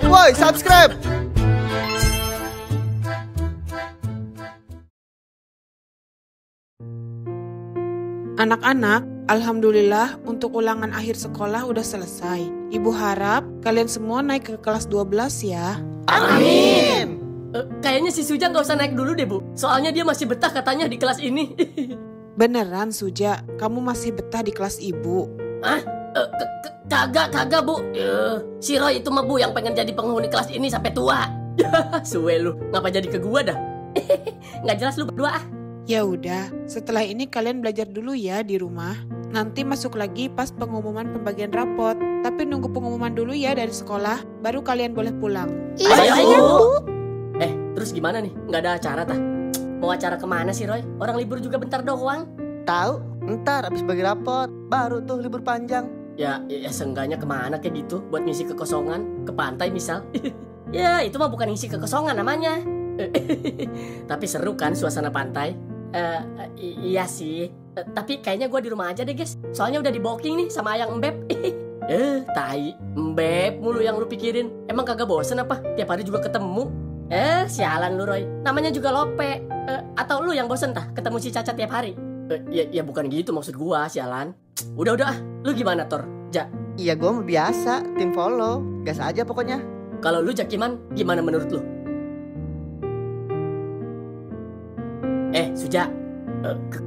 Woi, subscribe. Anak-anak, alhamdulillah untuk ulangan akhir sekolah udah selesai. Ibu harap kalian semua naik ke kelas 12 ya. Amin. Kayaknya si Suja nggak usah naik dulu deh, Bu. Soalnya dia masih betah katanya di kelas ini. Beneran Suja, kamu masih betah di kelas ibu? Hah? Kagak, Bu. Si Roy itu mah, Bu, yang pengen jadi penghuni kelas ini sampai tua. Suwe lu, ngapa jadi ke gua dah? Nggak jelas lu berdua ah. Ya udah, setelah ini kalian belajar dulu ya di rumah. Nanti masuk lagi pas pengumuman pembagian rapot. Tapi nunggu pengumuman dulu ya dari sekolah, baru kalian boleh pulang. Iya, Bu. Terus gimana nih? Nggak ada acara tah? Mau acara kemana sih, Roy? Orang libur juga bentar doang. Tahu, ntar abis bagi rapot, baru tuh libur panjang. Ya seenggaknya kemana kayak gitu buat ngisi kekosongan, ke pantai misal. Ya itu mah bukan ngisi kekosongan namanya. Tapi seru kan suasana pantai. Iya sih. Tapi kayaknya gue di rumah aja deh guys. Soalnya udah di booking nih sama Ayang Embeb. Tai Embeb mulu yang lu pikirin. Emang kagak bosen apa? Tiap hari juga ketemu. Sialan lu Roy. Namanya juga Lope. Atau lu yang bosen tah ketemu si Caca tiap hari? Ya bukan gitu maksud gua, sialan. Udah ah. Lu gimana Tor? Ja. Iya, gue mau biasa, tim follow. Gas aja pokoknya. Kalau lu Jakiman, gimana menurut lu? Suja,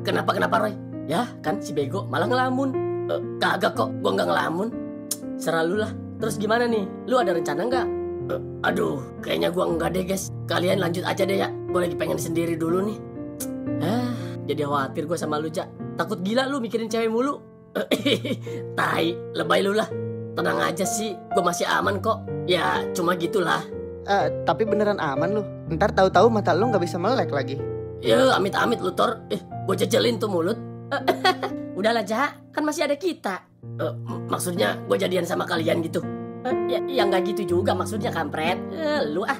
kenapa Roy? Ya kan si bego malah ngelamun. Kagak kok, gua nggak ngelamun. Serah lu lah. Terus gimana nih? Lu ada rencana nggak? Aduh, kayaknya gua enggak deh guys. Kalian lanjut aja deh ya. Gua lagi pengen sendiri dulu nih. Jadi khawatir gua sama lu, Ja. Takut gila lu mikirin cewek mulu. Tai, lebay lu lah. Tenang aja sih, gua masih aman kok. Ya cuma gitulah. Tapi beneran aman lu. Ntar tahu-tahu mata lu nggak bisa melek lagi. Ya amit-amit lu Tor. Gue jejelin tuh mulut. Udahlah Ja, kan masih ada kita. Maksudnya gue jadian sama kalian gitu. Ya nggak gitu juga maksudnya kampret. Lu ah.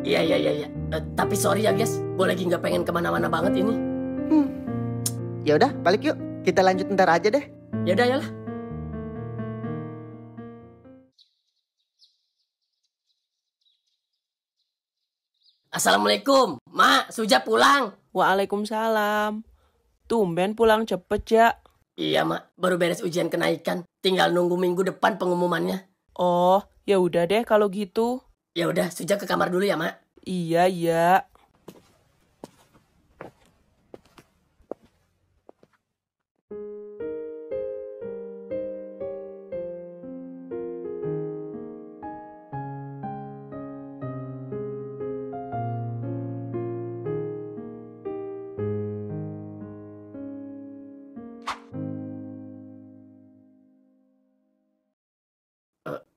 Iya. Tapi sorry ya guys, gue lagi nggak pengen kemana-mana banget ini. Ya udah, balik yuk. Kita lanjut ntar aja deh. Ya udah yalah. Assalamualaikum, Mak, Suja pulang. Waalaikumsalam. Tumben pulang cepet, Ja. Iya, Mak, baru beres ujian kenaikan. Tinggal nunggu minggu depan pengumumannya. Oh, ya udah deh kalau gitu. Ya udah, Suja ke kamar dulu ya, Mak. Iya.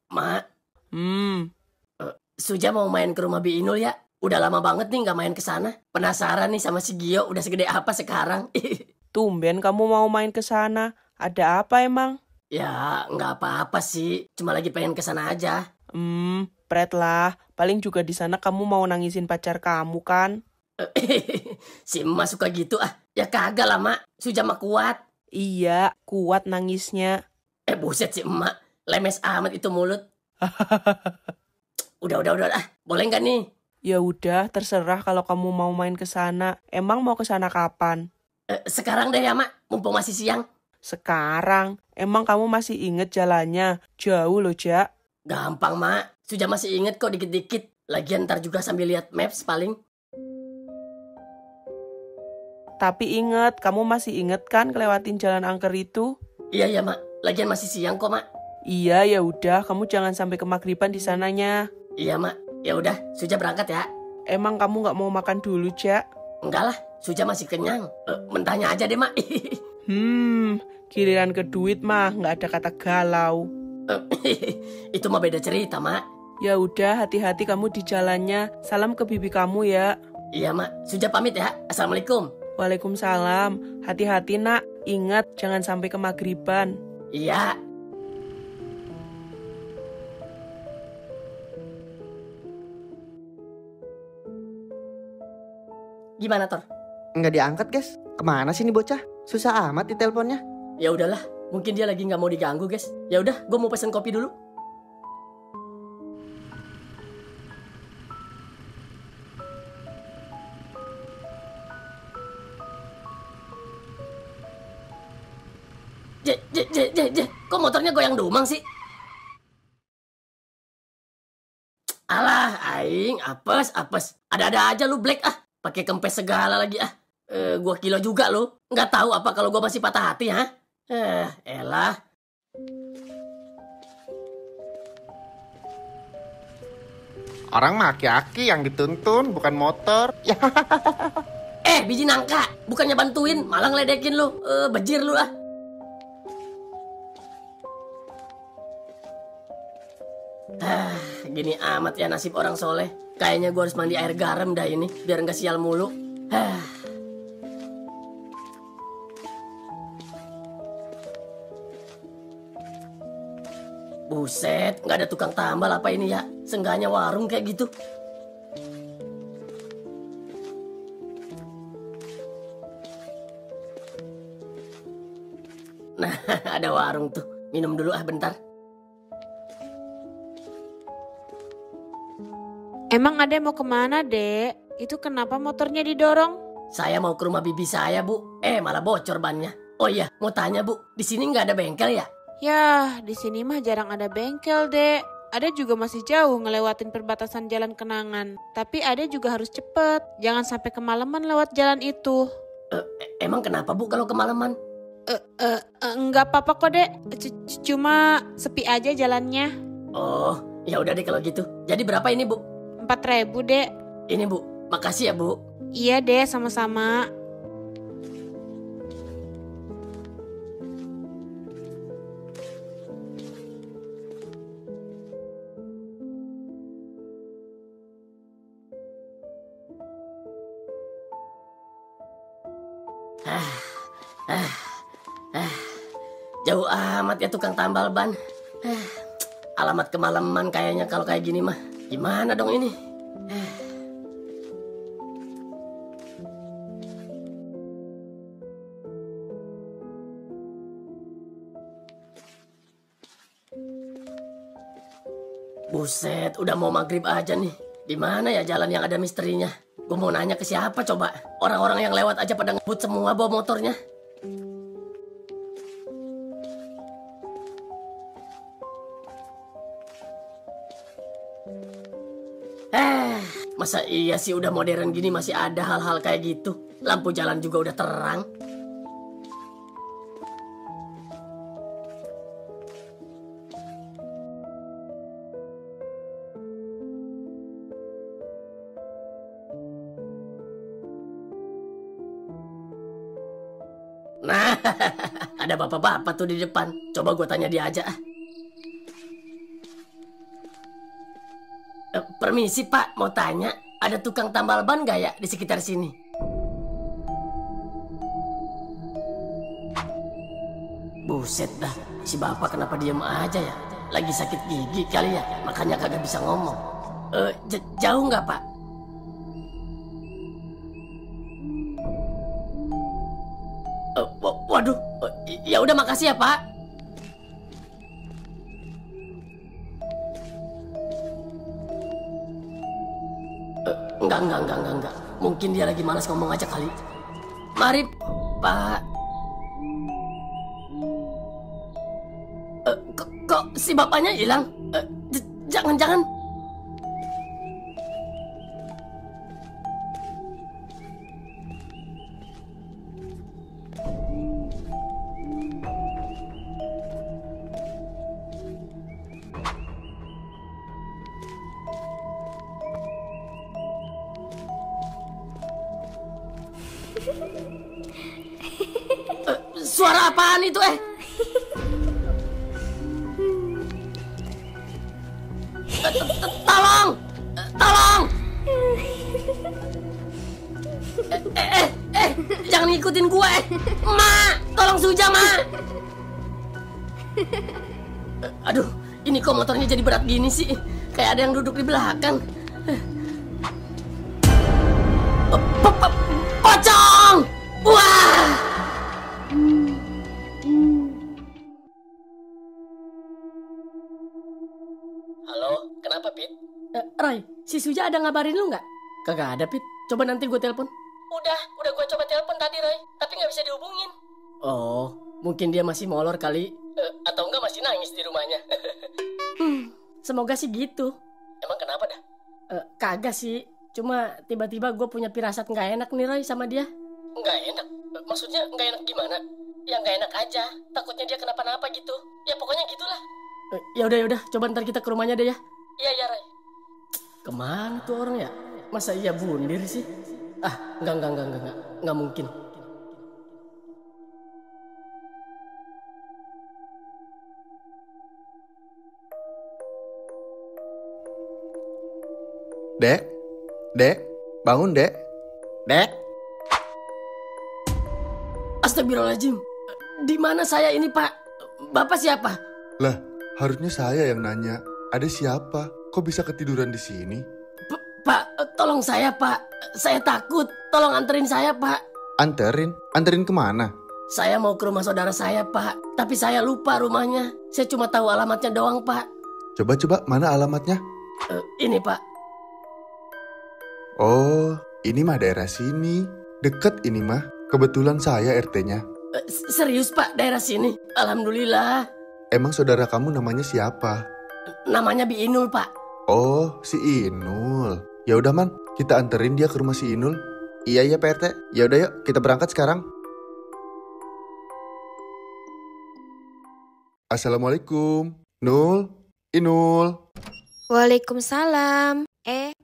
Mak. Suja mau main ke rumah Bi Inul ya? Udah lama banget nih nggak main ke sana. Penasaran nih sama si Gio udah segede apa sekarang. Tumben kamu mau main ke sana. Ada apa emang? Ya nggak apa-apa sih. Cuma lagi pengen ke sana aja. Pret lah. Paling juga di sana kamu mau nangisin pacar kamu kan? Si emak suka gitu ah. Ya kagak lah Mak. Suja mah kuat. Iya, kuat nangisnya. Buset si emak. Lemes amat itu mulut. Udah ah. Boleh nggak nih? Ya udah, terserah kalau kamu mau main ke sana. Emang mau ke sana kapan? Sekarang deh ya Mak. Mumpung masih siang. Sekarang? Emang kamu masih inget jalannya? Jauh loh, Ja. Gampang Mak. Suja masih inget kok dikit-dikit. Lagian ntar juga sambil lihat maps paling. Tapi inget, kamu masih inget kan kelewatin jalan angker itu? Iya Mak. Lagian masih siang kok Mak. Iya, ya udah, kamu jangan sampai kemaghriban di sananya. Iya Mak. Ya udah, Suja berangkat ya. Emang kamu nggak mau makan dulu, Ja? Enggak lah, Suja masih kenyang. Mentahnya aja deh Mak. Giliran ke duit mah nggak ada kata galau. Itu mah beda cerita Mak. Ya udah, hati-hati kamu di jalannya. Salam ke bibi kamu ya. Iya Mak. Suja pamit ya. Assalamualaikum. Waalaikumsalam. Hati-hati nak. Ingat jangan sampai kemaghriban. Iya. Gimana Tor? Nggak diangkat guys. Kemana sih nih bocah? Susah amat di teleponnya. Ya udahlah, mungkin dia lagi nggak mau diganggu guys. Ya udah, gue mau pesen kopi dulu. Kok motornya goyang domang sih? Alah, aing, apes. Ada-ada aja lu Black ah. Pakai kempes segala lagi ah. Gua kilo juga lu. Nggak tahu apa kalau gua masih patah hati ha? Elah. Orang mah aki-aki yang dituntun, bukan motor. Ya. Biji nangka. Bukannya bantuin, malah ngeledekin lu. Bejir lu ah. Gini amat ya nasib orang soleh. Kayaknya gue harus mandi air garam dah ini, biar nggak sial mulu. Buset, nggak ada tukang tambal apa ini ya? Seenggaknya warung kayak gitu. Nah, ada warung tuh. Minum dulu ah bentar. Emang Ade mau kemana, Dek? Itu kenapa motornya didorong? Saya mau ke rumah bibi saya, Bu. Malah bocor bannya. Oh iya, mau tanya, Bu. Di sini nggak ada bengkel ya? Yah, di sini mah jarang ada bengkel, Dek. Ade juga masih jauh ngelewatin perbatasan jalan Kenangan. Tapi Ade juga harus cepet. Jangan sampai kemalaman lewat jalan itu. Emang kenapa, Bu, kalau kemalaman? Enggak apa-apa kok, Dek. Cuma sepi aja jalannya. Oh, ya udah deh kalau gitu. Jadi berapa ini, Bu? 4.000, Dek. Ini, Bu. Makasih ya, Bu. Iya, Dek, sama-sama. Jauh amat ya tukang tambal ban. Alamat kemalaman kayaknya kalau kayak gini mah. Gimana dong ini? Buset, udah mau maghrib aja nih. Di mana ya jalan yang ada misterinya? Gue mau nanya ke siapa coba? Orang-orang yang lewat aja pada ngebut semua bawa motornya. Masa iya sih udah modern gini masih ada hal-hal kayak gitu? Lampu jalan juga udah terang. Nah, ada bapak-bapak tuh di depan. Coba gue tanya dia aja. Permisi Pak, mau tanya, ada tukang tambal ban gak ya di sekitar sini? Buset dah, si bapak kenapa diem aja ya? Lagi sakit gigi kali ya, makanya kagak bisa ngomong. Jauh nggak Pak? Waduh, ya udah makasih ya Pak. Enggak. Mungkin dia lagi malas ngomong aja kali. Mari, Pak. Kok si bapaknya hilang? Jangan-jangan. Suara apaan itu Tolong! Jangan ngikutin gue Ma! Tolong Suja Ma! Aduh, ini kok motornya jadi berat gini sih? Kayak ada yang duduk di belakang. Pocong! Wah! Halo, kenapa Pit? Roy, si Suja ada ngabarin lu nggak? Kagak ada Pit, coba nanti gue telepon. Udah gue coba telepon tadi Roy, tapi nggak bisa dihubungin. Oh, Mungkin dia masih molor kali. Atau enggak masih nangis di rumahnya. Semoga sih gitu. Emang kenapa dah? Kagak sih. Cuma tiba-tiba gue punya firasat gak enak nih Roy sama dia. Gak enak? Maksudnya gak enak gimana? Ya gak enak aja. Takutnya dia kenapa-napa gitu. Ya pokoknya gitulah. Yaudah. Coba ntar kita ke rumahnya deh ya. Iya Roy. Kemana tuh orang ya? Masa iya bundir sih? Enggak. Enggak mungkin. Dek, bangun dek. Dek, Astagfirullahaladzim. Di mana saya ini Pak? Bapak siapa? Lah, harusnya saya yang nanya. Ada siapa? Kok bisa ketiduran di sini? Pak, tolong saya Pak. Saya takut. Tolong anterin saya Pak. Anterin kemana? Saya mau ke rumah saudara saya Pak. Tapi saya lupa rumahnya. Saya cuma tahu alamatnya doang Pak. Coba, mana alamatnya? Ini Pak. Oh, ini mah daerah sini. Deket ini mah. Kebetulan saya RT-nya. Serius Pak, daerah sini? Alhamdulillah. Emang saudara kamu namanya siapa? Namanya Bi Inul Pak. Oh, si Inul. Ya udah Man, kita anterin dia ke rumah si Inul. iya Pak RT. Ya udah yuk, kita berangkat sekarang. Assalamualaikum. Nul, Inul. Waalaikumsalam.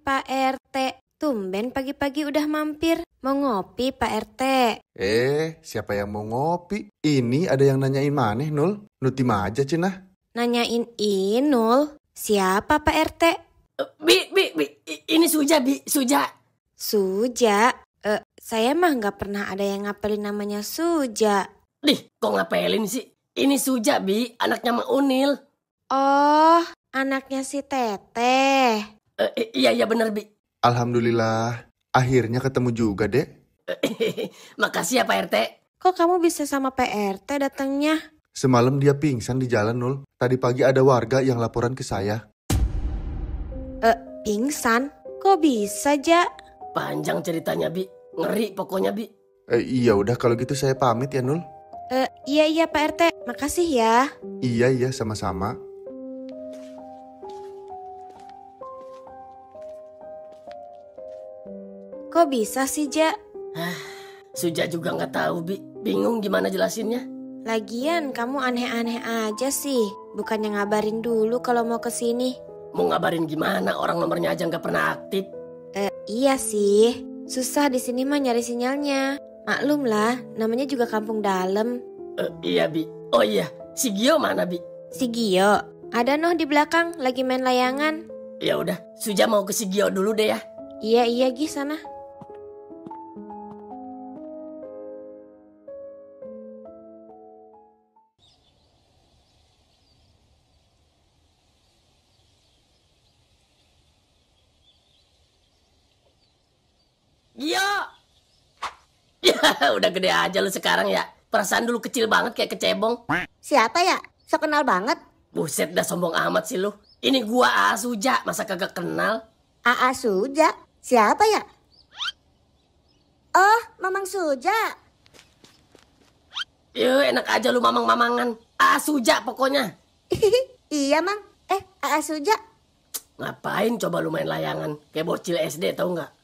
Pak RT. Tumben pagi-pagi udah mampir. Mau ngopi Pak RT? Siapa yang mau ngopi? Ini ada yang nanyain maneh, Nul. Nutim aja, Cina. Nanyain Inul? Siapa Pak RT? Bi. Ini Suja, Bi. Suja. Suja? Saya mah gak pernah ada yang ngapelin namanya Suja. Dih, kok ngapelin sih? Ini Suja, Bi. Anaknya Mak Unil. Oh, anaknya si Teteh. Iya bener, Bi. Alhamdulillah, akhirnya ketemu juga, Dek. Makasih ya Pak RT. Kok kamu bisa sama Pak RT datangnya? Semalam dia pingsan di jalan, Nul. Tadi pagi ada warga yang laporan ke saya. Pingsan? Kok bisa, Ja? Panjang ceritanya, Bi. Ngeri pokoknya, Bi. Iya udah kalau gitu saya pamit ya, Nul. Iya Pak RT. Makasih ya. Iya, sama-sama. Kok bisa sih, Ja? Suja juga nggak tahu, Bi. Bingung gimana jelasinnya. Lagian kamu aneh-aneh aja sih. Bukannya ngabarin dulu kalau mau kesini. Mau ngabarin gimana? Orang nomornya aja nggak pernah aktif. Iya sih. Susah di sini mah nyari sinyalnya. Maklum lah, namanya juga kampung dalam. Iya, Bi. Oh iya, si Gio mana, Bi? Si Gio, ada noh di belakang lagi main layangan. Ya udah, Suja mau ke si Gio dulu deh ya. Iya Gi sana. Gio! Ya, udah gede aja lu sekarang ya. Perasaan dulu kecil banget kayak kecebong. Siapa ya? So kenal banget. Buset, dah sombong amat sih lu. Ini gua Suja, masa kagak kenal? Aa Suja. Siapa ya? Oh, Mamang Suja. Enak aja lu mamang-mamangan. Suja pokoknya. Iya, Mang. Aa Suja. Ngapain coba lu main layangan? Kayak bocil SD tau nggak?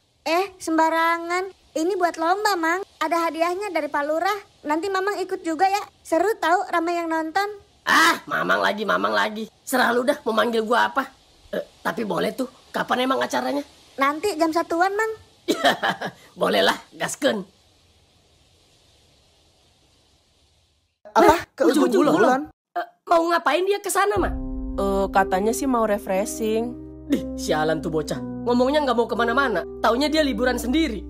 Sembarangan. Ini buat lomba, Mang. Ada hadiahnya dari Pak Lurah. Nanti Mamang ikut juga ya. Seru tahu ramai yang nonton. Mamang lagi. Serah lu dah mau manggil gua apa. Tapi boleh tuh. Kapan emang acaranya? Nanti jam 1-an, Mang. Boleh lah, gaskeun. Apa? Ke ujung kulon? Mau ngapain dia ke sana, Mak? Katanya sih mau refreshing. Sialan tuh bocah. Ngomongnya nggak mau kemana-mana. Taunya dia liburan sendiri.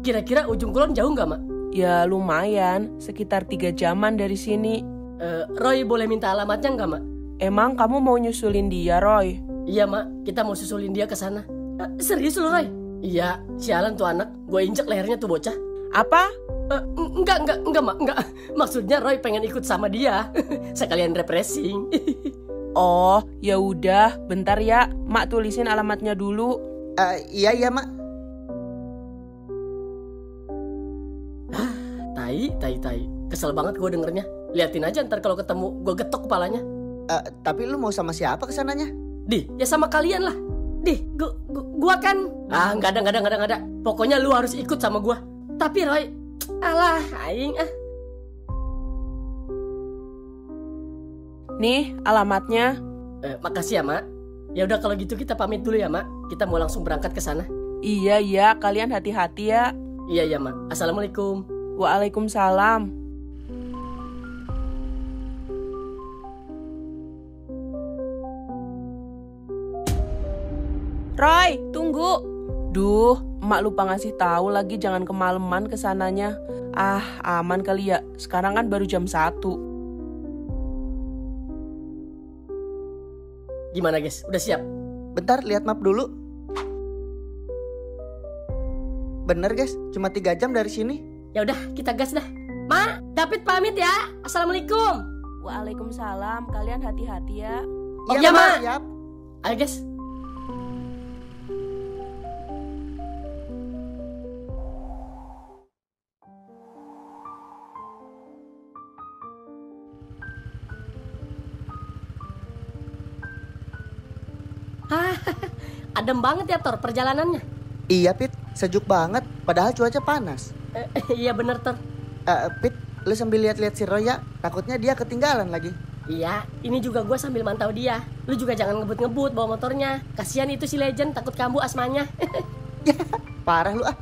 Kira-kira ujung kulon jauh nggak, Mak? Ya lumayan, sekitar 3 jaman dari sini. Roy boleh minta alamatnya nggak, Mak? Emang kamu mau nyusulin dia, Roy? Iya, Mak. Kita mau susulin dia ke sana. Serius lu, Roy? Iya, sialan tuh anak. Gue injek lehernya tuh bocah. Apa? Enggak, Mak. Enggak. Maksudnya Roy pengen ikut sama dia. Sekalian refreshing. Oh, ya udah, bentar ya. Mak tulisin alamatnya dulu. Iya, Mak. Tai. Kesel banget gue dengernya. Liatin aja ntar kalau ketemu gue getok kepalanya. Tapi lu mau sama siapa kesananya? Ya sama kalian lah. Gua kan. Nggak ada. Pokoknya lu harus ikut sama gua. Tapi Roy, alah, aing ah. Nih, alamatnya. Makasih ya, Mak. Ya udah kalau gitu kita pamit dulu ya, Mak. Kita mau langsung berangkat ke sana. Iya, kalian hati-hati ya. Iya, Mak. Assalamualaikum. Waalaikumsalam. Roy, tunggu. Duh, emak lupa ngasih tahu lagi jangan kemalaman kesananya. Aman kali ya. Sekarang kan baru jam 1. Gimana, guys? Udah siap? Bentar, lihat map dulu. Bener guys, cuma 3 jam dari sini. Ya udah, kita gas dah. Ma, David pamit ya. Assalamualaikum. Waalaikumsalam. Kalian hati-hati ya. Iya, Ma. Siap. Ayo, guys. Adem banget ya, Tor, perjalanannya. Iya Pit, sejuk banget. Padahal cuaca panas. Iya bener, Tor. Pit, lu sambil lihat-lihat si Roy ya. Takutnya dia ketinggalan lagi. Iya, ini juga gue sambil mantau dia. Lu juga jangan ngebut-ngebut bawa motornya. Kasihan itu si Legend, takut kambuh asmanya. Parah lu ah.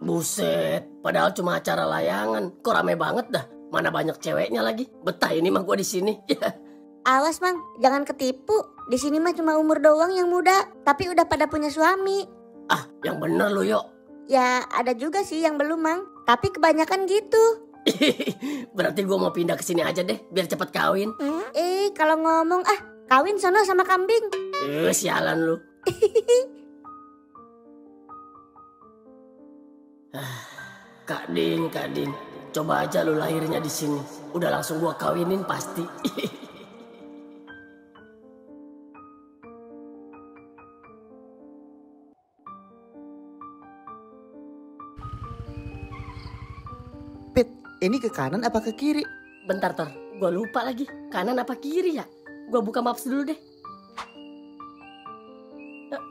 Buset, padahal cuma acara layangan. Kok rame banget dah. Mana banyak ceweknya lagi. Betah ini mah gue di sini. Awas Mang, jangan ketipu. Di sini mah cuma umur doang yang muda, tapi udah pada punya suami. Yang bener lu Yok. Ya ada juga sih yang belum Mang, tapi kebanyakan gitu. Berarti gue mau pindah ke sini aja deh, biar cepet kawin. Kalau ngomong kawin sono sama kambing. Sialan lu. Kak Din, coba aja lu lahirnya di sini. Udah langsung gua kawinin pasti. Pit, ini ke kanan apa ke kiri? Bentar, Tor. Gua lupa lagi. Kanan apa kiri ya? Gua buka maps dulu deh.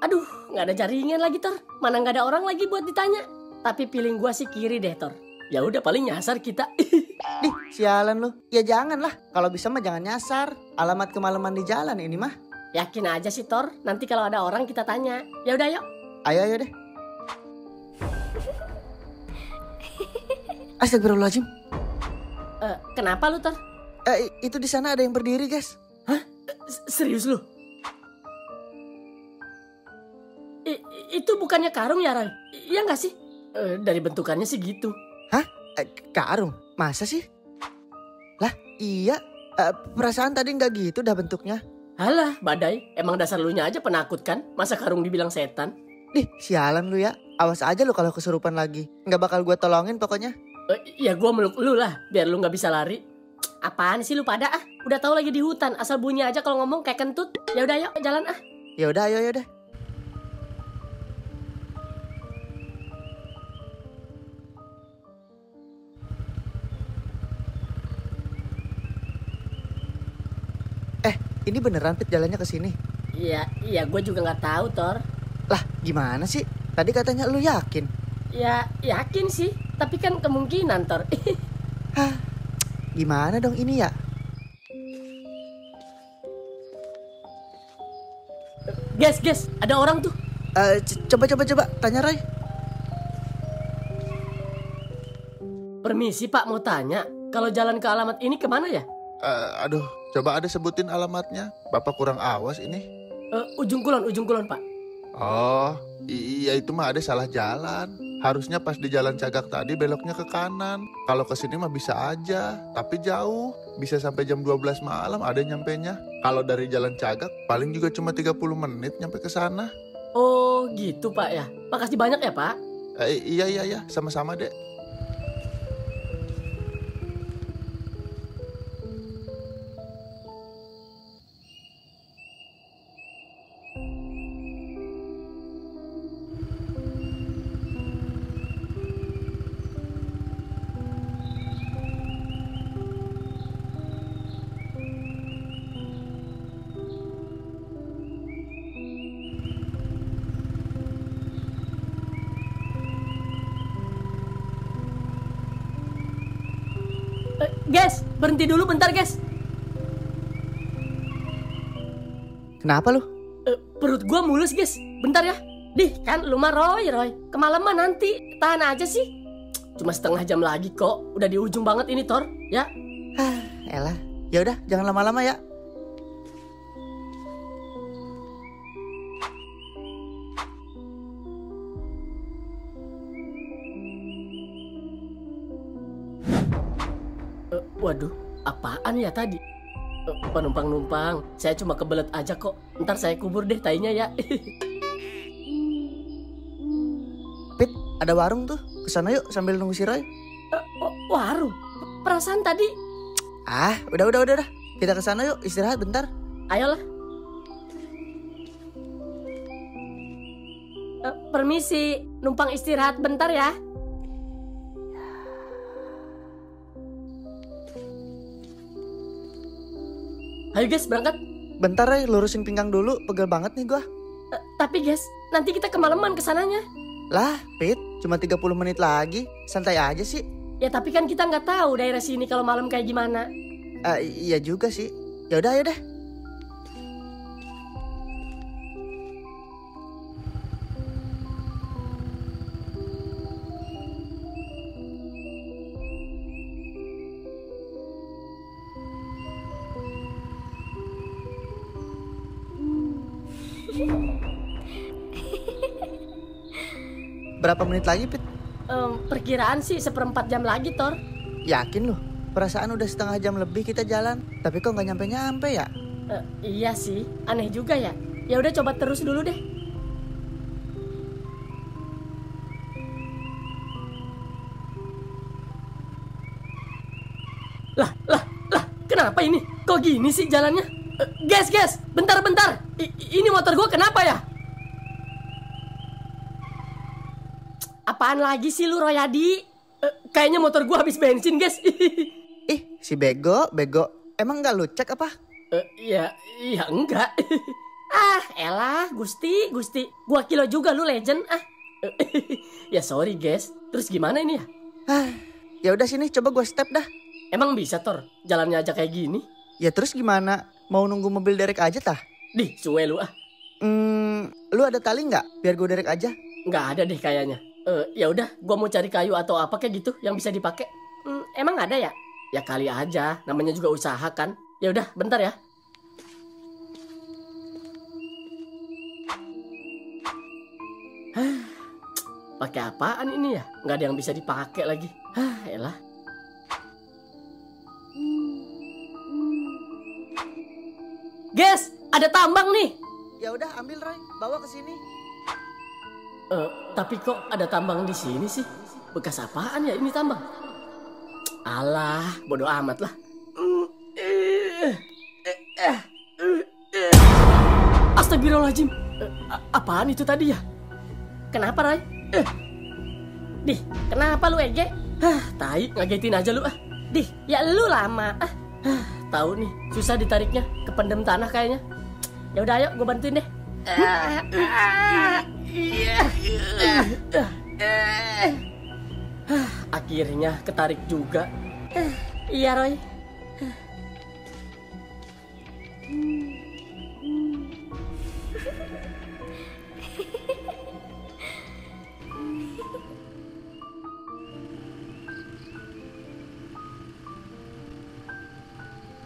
Aduh, nggak ada jaringan lagi, Tor. Mana nggak ada orang lagi buat ditanya. Tapi feeling gua sih kiri deh, Tor. Ya udah paling nyasar kita. Dih, sialan lu. Ya jangan lah. Kalau bisa mah jangan nyasar. Alamat kemalaman di jalan ini mah. Yakin aja sih, Tor. Nanti kalau ada orang kita tanya. Ya udah, yuk. Ayo deh. Astagfirullahaladzim. Kenapa lu, Tor? Itu di sana ada yang berdiri, guys. Hah? Serius lu? Itu bukannya karung ya, Roy? Iya nggak sih? Dari bentukannya sih gitu. Hah? Karung? Masa sih? Lah, iya. Perasaan tadi nggak gitu dah bentuknya. Halah, badai. Emang dasar lu nya aja penakut kan? Masa karung dibilang setan? Dih, sialan lu ya. Awas aja lu kalau kesurupan lagi. Nggak bakal gue tolongin pokoknya. Ya gue meluk lu lah, biar lu nggak bisa lari. Apaan sih lu pada Udah tahu lagi di hutan, asal bunyi aja kalau ngomong kayak kentut. Ya udah yuk, jalan Ya udah, ayo deh. Ini beneran Pit jalannya ke sini? Iya, gue juga nggak tahu, Tor. Lah, gimana sih? Tadi katanya lu yakin. Ya, yakin sih. Tapi kan kemungkinan, Tor. Hah, gimana dong ini ya? Guys, ada orang tuh. Coba, tanya Roy. Permisi Pak, mau tanya. Kalau jalan ke alamat ini kemana ya? Aduh, coba ada sebutin alamatnya. Bapak kurang awas ini. Ujung kulon, Pak. Oh, iya itu mah ada salah jalan. Harusnya pas di jalan Cagak tadi beloknya ke kanan. Kalau ke sini mah bisa aja, tapi jauh. Bisa sampai jam 12 malam ada nyampenya. Kalau dari jalan Cagak paling juga cuma 30 menit nyampe ke sana. Oh, gitu Pak ya. Makasih banyak ya, Pak. Iya, sama-sama, Dek. Guys, berhenti dulu bentar, guys. Kenapa lu? Perut gua mulus, guys. Bentar ya. Dih, kan lu mah Roy. Kemalaman nanti. Tahan aja sih. Cuma setengah jam lagi kok. Udah di ujung banget ini, Tor. Ya. Elah. Ya udah, jangan lama-lama ya. Waduh, apaan ya tadi? Penumpang-numpang, saya cuma kebelet aja kok. Ntar saya kubur deh tainya ya. Pit, ada warung tuh. Kesana yuk sambil nunggu si Roy. Warung? Perasaan tadi. Udah. Kita kesana yuk, istirahat bentar. Ayolah. Permisi, numpang istirahat bentar ya. Ayo guys, berangkat. Bentar Roy, lurusin pinggang dulu. Pegel banget nih gua. Tapi guys, nanti kita kemalaman kesananya. Lah, Pit, cuma 30 menit lagi. Santai aja sih. Ya tapi kan kita nggak tahu daerah sini kalau malam kayak gimana. Iya juga sih. Ya udah, ayo deh. Berapa menit lagi, Pit? Perkiraan sih 1/4 jam lagi, Tor. Yakin loh? Perasaan udah setengah jam lebih kita jalan. Tapi kok nggak nyampe-nyampe ya? Iya sih, aneh juga ya. Ya udah coba terus dulu deh. Lah, kenapa ini? Kok gini sih jalannya? Guys, bentar. Ini motor gua kenapa ya? Apaan lagi sih lu, Royadi? Kayaknya motor gua habis bensin, guys. Ih, si bego. Emang nggak lu cek apa? Iya enggak. Elah, Gusti. Gua kilo juga lu legend. Ya sorry, guys. Terus gimana ini ya? Ya udah sini, coba gua step dah. Emang bisa, Tor? Jalannya aja kayak gini? Ya terus gimana? Mau nunggu mobil derek aja tah? Dih, suwe lu. Lu ada tali nggak? Biar gua derek aja. Nggak ada deh kayaknya. Ya udah, gua mau cari kayu atau apa kayak gitu yang bisa dipakai. Emang ada ya? Ya kali aja, namanya juga usaha kan. Ya udah, bentar ya. Pakai apaan ini ya? Nggak ada yang bisa dipakai lagi. Elah. Guys, ada tambang nih. Ya udah, ambil Roy, bawa ke sini. Tapi kok ada tambang di sini sih? Bekas apaan ya ini tambang? Alah, bodoh amat lah. Astagfirullahaladzim. Apaan itu tadi ya? Kenapa, Ray? Dih, kenapa lu Ege? Tai, ngagetin aja lu. Dih, ya lu lama. Tahu nih, susah ditariknya, kependem tanah kayaknya. Ya udah ayo, gue bantuin deh. Akhirnya ketarik juga. Iya, Roy.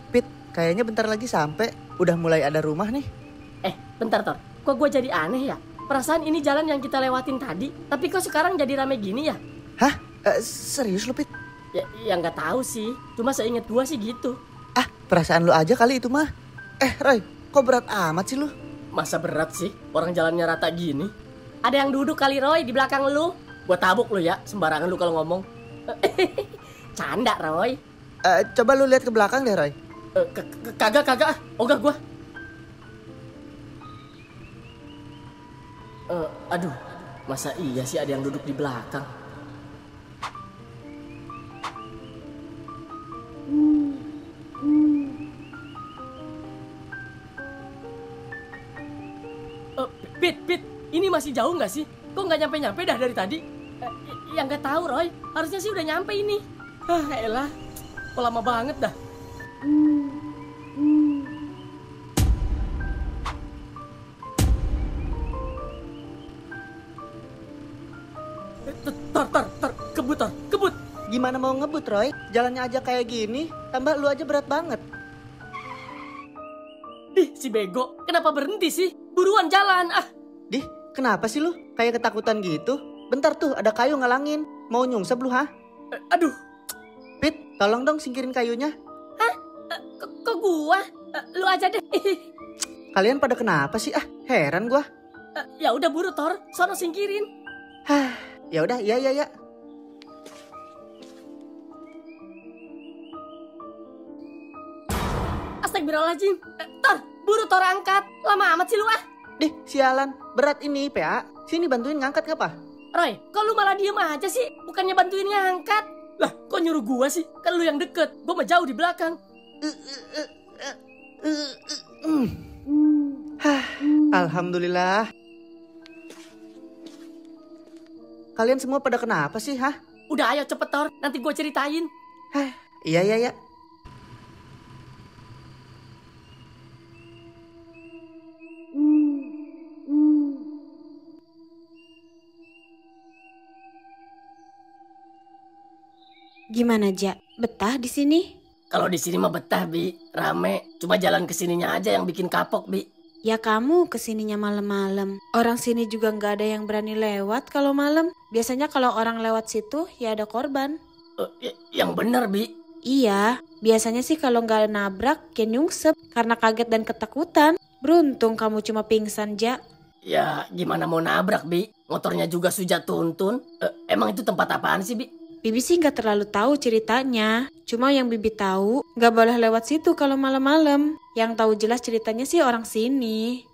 Pit, kayaknya bentar lagi sampai. Udah mulai ada rumah nih. Bentar, Tor. Kok gue jadi aneh ya? Perasaan ini jalan yang kita lewatin tadi, tapi kok sekarang jadi rame gini ya? Hah? Serius lu, Pit? Ya nggak tahu sih. Cuma seingat gue sih gitu. Perasaan lu aja kali itu mah. Roy, kok berat amat sih lu? Masa berat sih? Orang jalannya rata gini. Ada yang duduk kali, Roy, di belakang lu. Gue tabuk lu ya, sembarangan lu kalau ngomong. Canda, Roy. Coba lu lihat ke belakang deh, Roy. Kagak. Ogah gue. Aduh, masa iya sih ada yang duduk di belakang? Pit, ini masih jauh nggak sih? Kok nggak nyampe-nyampe dah dari tadi? Ya nggak tahu, Roy. Harusnya sih udah nyampe ini. Elah, kok lama banget dah. Tor, kebut. Gimana mau ngebut, Roy? Jalannya aja kayak gini, tambah lu aja berat banget. Dih, si bego, kenapa berhenti sih? Buruan jalan, ah. Dih, kenapa sih lu? Kayak ketakutan gitu? Bentar tuh, ada kayu ngalangin. Mau nyungsep lu, ha? Aduh, Pit, tolong dong singkirin kayunya. kok gua? Lu aja deh. Kalian pada kenapa sih? Ah, heran gua. Ya udah buru Tor, sono singkirin. Hah, ya udah, iya. Astagfirullahaladzim. Tor, buru Tor angkat. Lama amat sih lu ah. Dih, sialan. Berat ini, PA. Sini bantuin ngangkat ngapa? Roy, kok lu malah diem aja sih? Bukannya bantuin ngangkat. Lah, kok nyuruh gua sih? Kan lu yang deket, gua mah jauh di belakang. Hah, alhamdulillah. Kalian semua pada kenapa sih, hah? Udah ayo cepet Tor, nanti gua ceritain. Hah, iya. Gimana, Ja? Betah di sini? Kalau di sini mah betah, Bi. Rame. Cuma jalan kesininya aja yang bikin kapok, Bi. Ya kamu kesininya malam-malam. Orang sini juga nggak ada yang berani lewat kalau malam. Biasanya kalau orang lewat situ ya ada korban. Yang bener, Bi. Iya, biasanya sih kalau nggak nabrak ya nyungsep karena kaget dan ketakutan. Beruntung kamu cuma pingsan, Ja. Ya gimana mau nabrak, Bi? Motornya juga suja tuntun. Emang itu tempat apaan sih, Bi? Bibi sih nggak terlalu tahu ceritanya. Cuma yang Bibi tahu nggak boleh lewat situ kalau malam-malam. Yang tahu jelas ceritanya sih orang sini.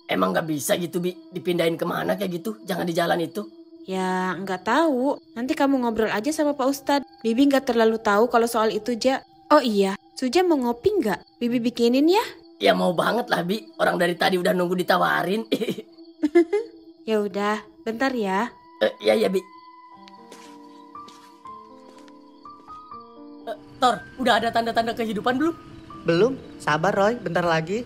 Emang nggak bisa gitu, Bi? Dipindahin kemana kayak gitu? Jangan di jalan itu. Ya nggak tahu. Nanti kamu ngobrol aja sama Pak Ustadz. Bibi nggak terlalu tahu kalau soal itu, Ja. Oh iya, Suja mau ngopi nggak? Bibi bikinin ya. Ya mau banget lah, Bi. Orang dari tadi udah nunggu ditawarin. Ya udah, bentar ya. Ya, Bi. Tor, udah ada tanda-tanda kehidupan belum? Belum, sabar Roy, bentar lagi.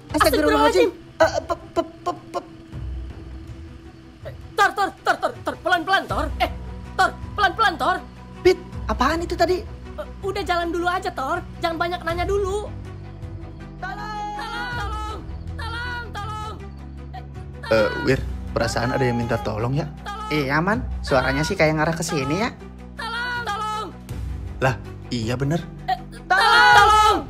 Astagfirullahaladzim. Tor, pelan-pelan, Tor. Tor, pelan-pelan, Tor. Pit, apaan itu tadi? Udah jalan dulu aja, Tor. Jangan banyak nanya dulu. Tolong. Wir, perasaan ada yang minta tolong ya? Iya man, suaranya sih kayak ngarah ke sini ya. Tolong. Lah, iya bener. Tolong.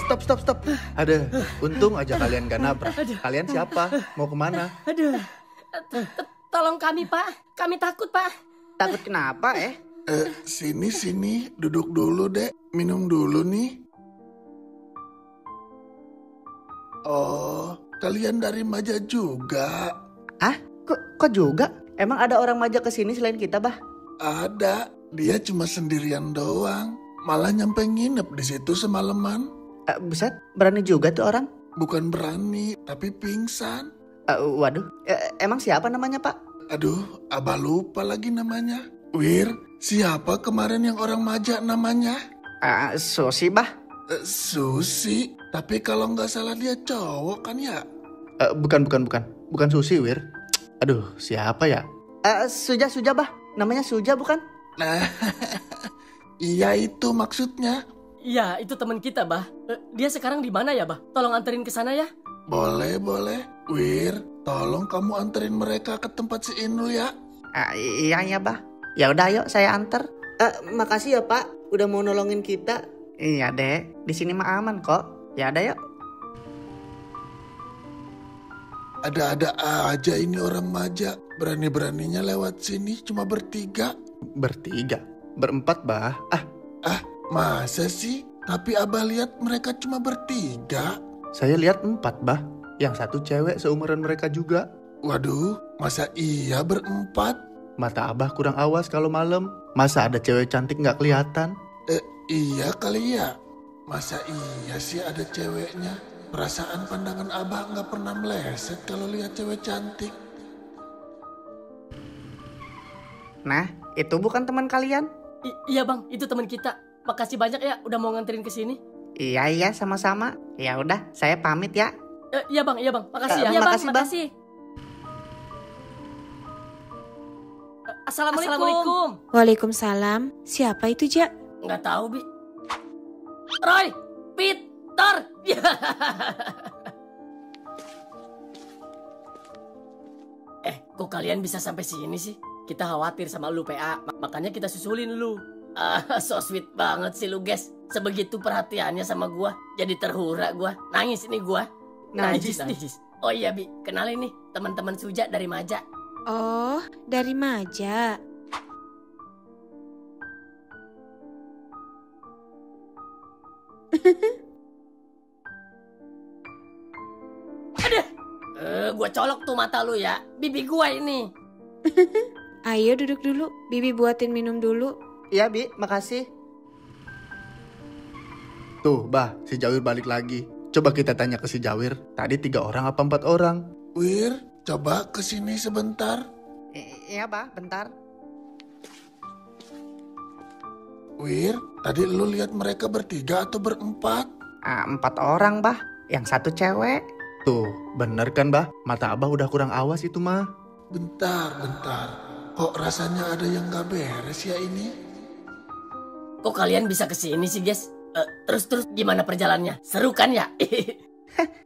Stop. Ada, untung aja kalian gak nabrak. Kalian siapa? Mau kemana? Aduh. Tolong kami, Pak. Kami takut, Pak. Takut kenapa Sini, duduk dulu dek. Minum dulu nih. Oh, kalian dari Maja juga? Ah, kok juga? Emang ada orang Maja kesini selain kita, Bah? Ada, dia cuma sendirian doang. Malah nyampe nginep di situ semalaman. Buset, berani juga tuh orang? Bukan berani, tapi pingsan. Waduh, emang siapa namanya, Pak? Aduh, abah lupa lagi namanya. Wir, siapa kemarin yang orang Maja namanya? Susi, Bah. Susi, tapi kalau nggak salah dia cowok kan ya? Bukan Susi, Wir. Aduh, siapa ya? Suja, Bah. Namanya Suja bukan? Nah, iya itu maksudnya. Iya, itu teman kita, Bah. Dia sekarang di mana ya, Bah? Tolong anterin ke sana ya. Boleh. Wir, tolong kamu anterin mereka ke tempat si Inul ya. Iya, Bah. Ya udah, yuk saya anter. Makasih ya, Pak. Udah mau nolongin kita. Iya, Dek. Di sini mah aman kok. Ya udah, yuk. Ada-ada aja ini orang Maja. Berani-beraninya lewat sini cuma bertiga. Bertiga? Berempat, Bah. Masa sih? Tapi abah lihat mereka cuma bertiga. Saya lihat 4, Bah. Yang satu cewek seumuran mereka juga. Waduh, masa iya berempat? Mata abah kurang awas kalau malam. Masa ada cewek cantik nggak kelihatan? Iya kali ya. Masa iya sih ada ceweknya? Perasaan pandangan abah nggak pernah meleset kalau lihat cewek cantik. Nah, itu bukan teman kalian? Iya bang, itu teman kita. Makasih banyak ya udah mau nganterin ke sini. Iya, sama-sama. Ya udah, saya pamit ya. Iya bang. Makasih ya. Iya, Bang, makasih, Bang. makasih. Assalamualaikum. Waalaikumsalam. Siapa itu, Ja? Nggak tahu, Bi. Roy, Peter. Kok kalian bisa sampai sini sih? Kita khawatir sama lu, PA. Makanya kita susulin lu. So sweet banget sih lu, guys. Sebegitu perhatiannya sama gua. Jadi terhura gua. Nangis nih gua. Najis. Oh iya, Bi. Kenalin nih teman-teman Suja dari Maja. Oh, dari Maja. Gua colok tuh mata lu ya. Bibi gua ini. Ayo duduk dulu. Bibi buatin minum dulu. Iya, Bi, makasih. Tuh, Bah, si Jawir balik lagi. Coba kita tanya ke si Jawir. Tadi 3 orang apa 4 orang? Wir, coba kesini sebentar. Iya, Bah, bentar. Wir, tadi lu lihat mereka bertiga atau berempat? 4 orang, Bah. Yang 1 cewek. Tuh, bener kan, Bah? Mata Abah udah kurang awas itu mah. Bentar. Kok rasanya ada yang gak beres ya ini? Kok kalian bisa kesini sih, guys? Terus gimana perjalanannya? Seru kan ya?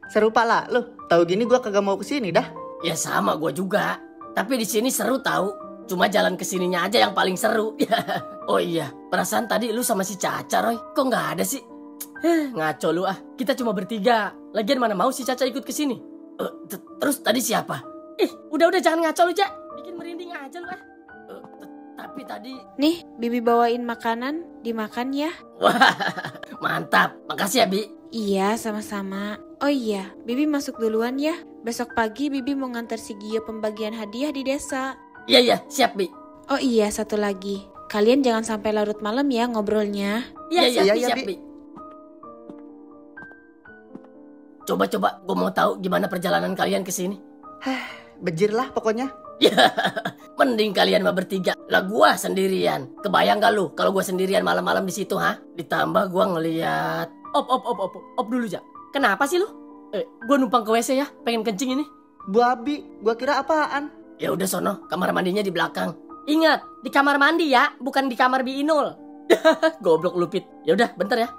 Seru Pak lah, lu. Tahu gini gua kagak mau kesini dah. Ya sama gua juga. Tapi di sini seru tahu. Cuma jalan kesininya aja yang paling seru. Oh iya, perasaan tadi lu sama si Caca, Roy. Kok nggak ada sih? Ngaco lu ah. Kita cuma bertiga. Lagian mana mau si Caca ikut kesini? Terus tadi siapa? Udah jangan ngaco lu, Cak. Bikin merinding aja lu ah. Tapi tadi... Nih, Bibi bawain makanan. Dimakan ya. Wah, mantap. Makasih ya, Bi. Iya, sama-sama. Oh iya, Bibi masuk duluan ya. Besok pagi Bibi mau ngantar si Gio pembagian hadiah di desa. Iya, siap, Bi. Oh iya, satu lagi. Kalian jangan sampai larut malam ya ngobrolnya. Iya, Bi. siap, Bi. Coba, gue mau tahu gimana perjalanan kalian ke sini. Bejir lah pokoknya. Ya, mending kalian mah bertiga. Lah gua sendirian. Kebayang gak lu kalau gua sendirian malam-malam di situ, ha? Ditambah gua ngeliat. Op dulu, Ja. Kenapa sih lu? Gua numpang ke WC ya, pengen kencing ini. Babi, gua kira apaan? Ya udah sono, kamar mandinya di belakang. Ingat, di kamar mandi ya, bukan di kamar Bi Inul. Goblok lu, Pit. Ya udah, bentar ya.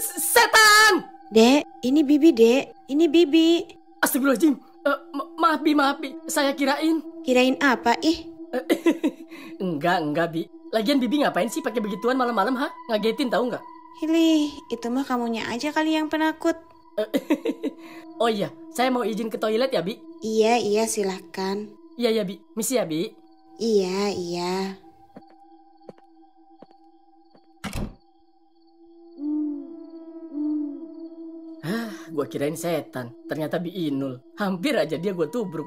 Setan! Dek, ini Bibi, Dek. Ini Bibi. Astagfirullahaladzim. Maaf Bi. Saya kirain. Kirain apa, ih? Enggak, Bi. Lagian Bibi ngapain sih pakai begituan malam-malam, ha? Ngagetin tahu nggak? Hilih, itu mah kamunya aja kali yang penakut. Oh iya, saya mau izin ke toilet ya, Bi. Iya, silakan. Iya, Bi. Misi ya, Bi. Iya. Gua kirain setan, ternyata Bi Inul. Hampir aja dia gua tubruk.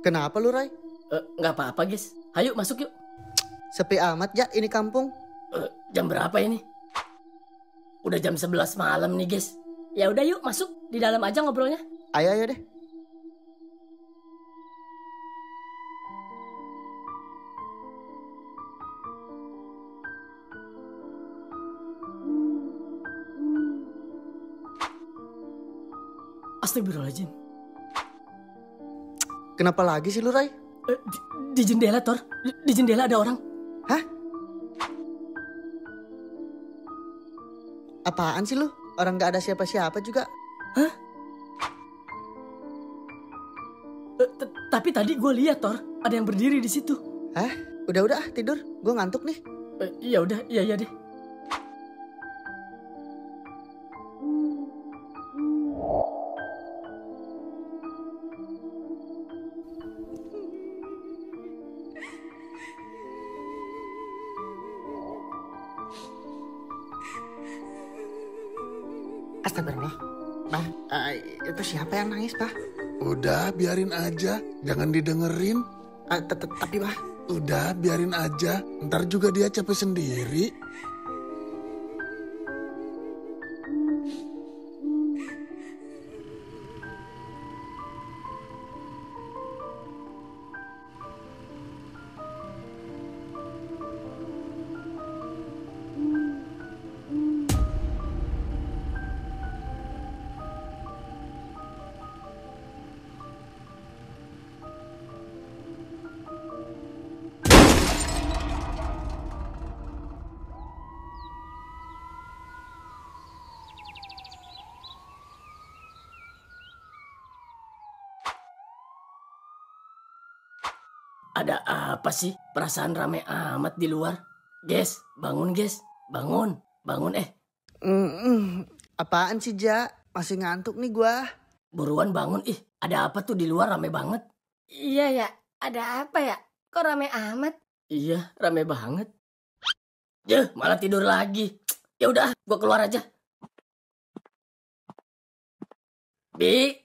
Kenapa lu, Roy? Nggak apa-apa, guys. Ayo masuk yuk. Sepi amat ya ini kampung. Jam berapa ini? Udah jam 11 malam nih, guys. Ya udah yuk masuk, di dalam aja ngobrolnya. Ayo deh. Astagfirullahaladzim. Kenapa lagi sih lu, Roy? Di jendela, Tor. Di jendela ada orang. Hah? Apaan sih lu? Orang gak ada siapa-siapa juga. Hah? Tapi tadi gue lihat, Tor. Ada yang berdiri di situ. Hah? Udah tidur. Gue ngantuk nih. Iya udah, iya deh. Astagfirullah. Bah, itu siapa yang nangis, Bah? Udah, biarin aja. Jangan didengerin. Tapi, Bah. Udah, biarin aja. Ntar juga dia capek sendiri. Ada apa sih? Perasaan rame amat di luar. Guys, bangun guys. Bangun. Bangun Apaan sih, Ja? Masih ngantuk nih gua. Buruan bangun. Ada apa tuh di luar rame banget? Iya ya, ada apa ya? Kok rame amat? Iya, rame banget. Malah tidur lagi. Ya udah, gua keluar aja. Bi.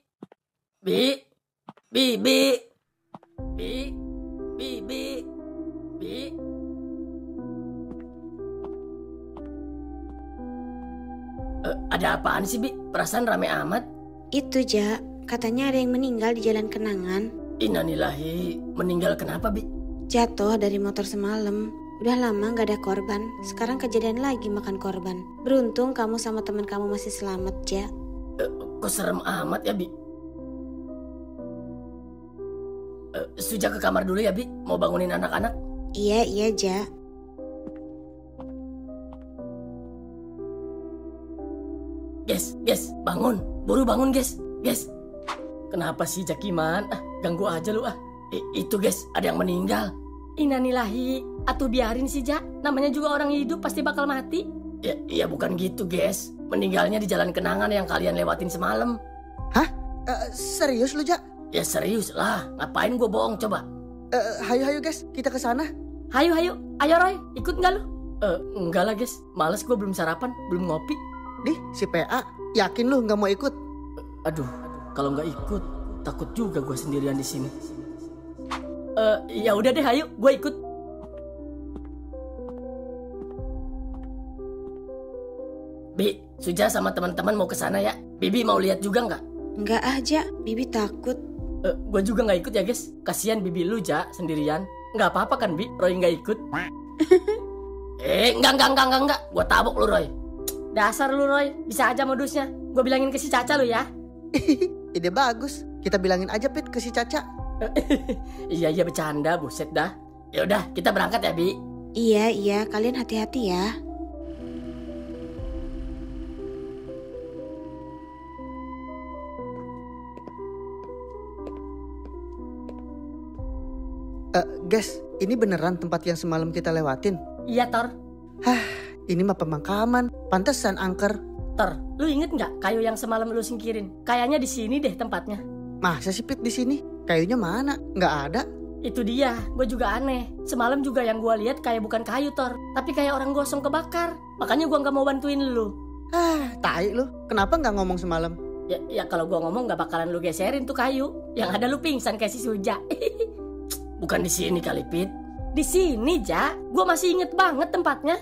Ada apaan sih, Bi? Perasaan rame amat. Itu, Ja. Katanya ada yang meninggal di Jalan Kenangan. Innalillahi. Meninggal kenapa, Bi? Jatuh dari motor semalam. Udah lama gak ada korban. Sekarang kejadian lagi makan korban. Beruntung kamu sama teman kamu masih selamat, Ja. Kok serem amat ya, Bi? Suja ke kamar dulu ya, Bi. Mau bangunin anak-anak. Iya, Ja. Guys, bangun. Buru bangun, guys. Kenapa sih, Jakiman? Ganggu aja lu. Itu, guys, ada yang meninggal. Innalillahi. Atuh biarin sih, Ja. Namanya juga orang hidup pasti bakal mati. Ya bukan gitu, guys. Meninggalnya di Jalan Kenangan yang kalian lewatin semalam. Hah? Serius lu, Ja? Ya serius lah. Ngapain gue bohong coba? Hayo guys, kita ke sana. Hayo. Ayo Roy, ikut nggak lu? Enggak lah, guys. Males, gue belum sarapan, belum ngopi. Dih, si PA, yakin lu nggak mau ikut? Aduh, kalau nggak ikut, takut juga gue sendirian di sini. Ya udah deh, ayo, gue ikut. Bi, Suja sama teman-teman mau ke sana ya. Bibi mau lihat juga nggak? Enggak aja, Bibi takut. Gue juga nggak ikut ya, guys. Kasihan Bibi lu, Ja, sendirian. Nggak apa-apa kan, Bi? Roy nggak ikut. Enggak. Gue tabok lu, Roy. Dasar lu Roy, bisa aja modusnya. Gue bilangin ke si Caca lu ya. Ide bagus. Kita bilangin aja, Pit, ke si Caca. Iya, bercanda, buset dah. Ya udah, kita berangkat ya, Bi. Iya, kalian hati-hati ya. Guys, ini beneran tempat yang semalam kita lewatin? Iya, Tor. Ini mah pemakaman. Pantesan angker. Tor, lu inget nggak kayu yang semalam lu singkirin? Kayaknya di sini deh tempatnya. Masa sih, Pit, di sini? Kayunya mana? Nggak ada. Itu dia, gue juga aneh. Semalam juga yang gue lihat kayak bukan kayu, Tor, tapi kayak orang gosong kebakar. Makanya gue nggak mau bantuin lu. Tai lu. Kenapa nggak ngomong semalam? Ya kalau gue ngomong nggak bakalan lu geserin tuh kayu. Yang ada lu pingsan kayak si Suja. Bukan di sini kali, Pit. Di sini, Ja. Gue masih inget banget tempatnya.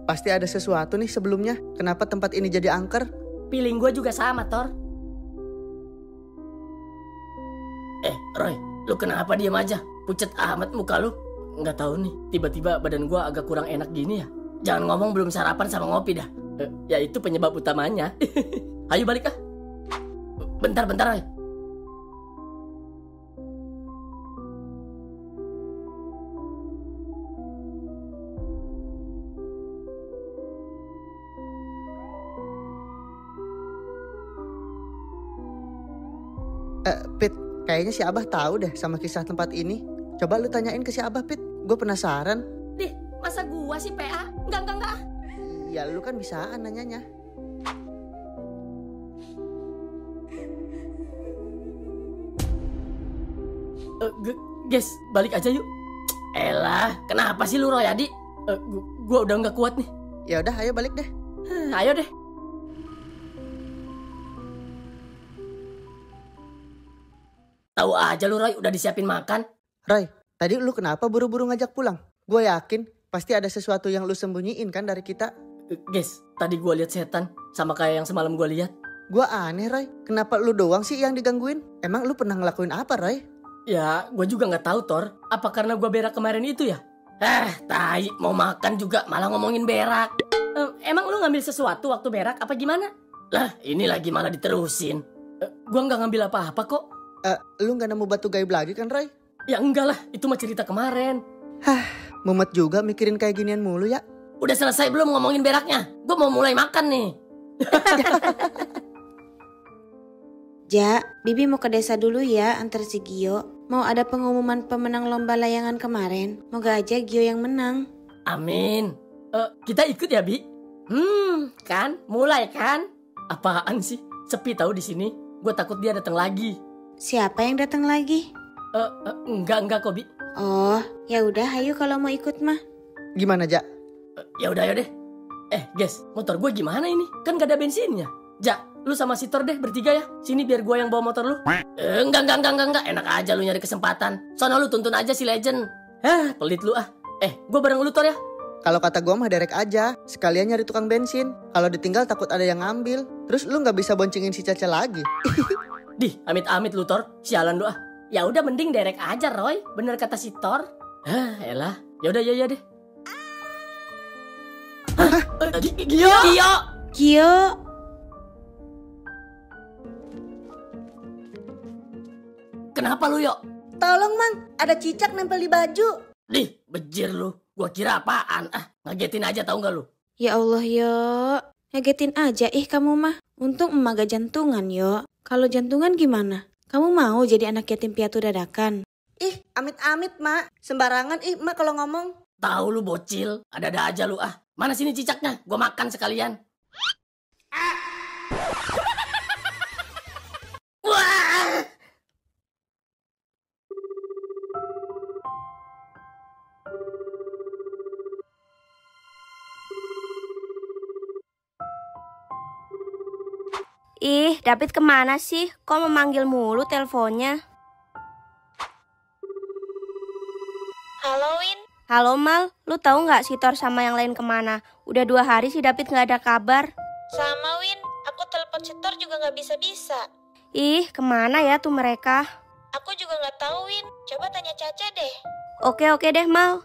Pasti ada sesuatu nih sebelumnya. Kenapa tempat ini jadi angker? Feeling gue juga sama, Tor. Roy, lu kenapa diam aja? Pucet amat muka lu. Nggak tahu nih, tiba-tiba badan gua agak kurang enak gini ya. Jangan ngomong belum sarapan sama ngopi dah. Ya itu penyebab utamanya. Ayo balik ah. Bentar, Roy. Pit, kayaknya si Abah tahu deh sama kisah tempat ini. Coba lu tanyain ke si Abah, Pit. Gue penasaran. Dih, masa gua sih PA? Enggak. Ya lu kan bisaan nanyanya. Guys, balik aja yuk. Elah, kenapa sih lu Roy Adi? Gua udah nggak kuat nih. Ya udah, ayo balik deh. Ayo deh. Tahu aja lu Roy, udah disiapin makan. Roy, tadi lu kenapa buru-buru ngajak pulang? Gue yakin pasti ada sesuatu yang lu sembunyiin kan dari kita. Guys, tadi gue lihat setan sama kayak yang semalam gue lihat. Gue aneh Roy, kenapa lu doang sih yang digangguin? Emang lu pernah ngelakuin apa Roy? Ya, gue juga nggak tahu Tor. Apa karena gue berak kemarin itu ya? Tai, mau makan juga malah ngomongin berak. Emang lu ngambil sesuatu waktu berak apa gimana? Lah, ini lagi malah diterusin. Gue nggak ngambil apa-apa kok. Lu nggak nemu batu gaib lagi kan Roy? Ya enggak lah, itu mah cerita kemarin. Mumet juga mikirin kayak ginian mulu ya. Udah selesai belum ngomongin beraknya? Gue mau mulai makan nih. Ja, Bibi mau ke desa dulu ya antar si Gio. Mau ada pengumuman pemenang lomba layangan kemarin. Moga aja Gio yang menang. Amin. Kita ikut ya, Bi? Kan? Mulai kan? Apaan sih? Sepi tahu di sini. Gue takut dia datang lagi. Siapa yang datang lagi? Enggak kok, Bi. Oh, ya udah, ayo kalau mau ikut mah. Gimana Ja? Ya udah deh. Guys, motor gue gimana ini? Kan gak ada bensinnya. Ja, lu sama si Tor deh bertiga ya. Sini biar gue yang bawa motor lu. Enggak. Enak aja lu nyari kesempatan. Soalnya lu tuntun aja si Legend. Pelit lu ah. Gue bareng lu Tor ya. Kalau kata gue mah derek aja. Sekalian nyari tukang bensin. Kalau ditinggal takut ada yang ngambil. Terus lu gak bisa boncengin si Caca lagi. Dih, amit-amit lu Tor. Sialan lu ah. Ya udah mending derek aja Roy. Bener kata si Tor. Elah. Ya udah ya deh. Gio. Kenapa lu Yok? Tolong Mang, ada cicak nempel di baju. Dih, bejir lu. Gua kira apaan. Ngagetin aja tahu gak lu? Ya Allah, Yo. Ngagetin aja kamu mah. Untung emak gak jantungan, Yo. Kalau jantungan gimana? Kamu mau jadi anak yatim piatu dadakan? Ih, amit-amit Mak. Sembarangan Mak kalau ngomong. Tahu lu bocil, ada-ada aja lu ah. Mana sini cicaknya? Gua makan sekalian. Wah! Ih, David kemana sih? Kok memanggil mulu teleponnya? Halo Win. Halo Mal, lu tahu nggak si Thor sama yang lain kemana? Udah 2 hari si David nggak ada kabar. Sama Win, aku telepon si Thor juga nggak bisa-bisa. Ih, kemana ya tuh mereka? Aku juga nggak tahu Win, coba tanya Caca deh. Oke deh Mal.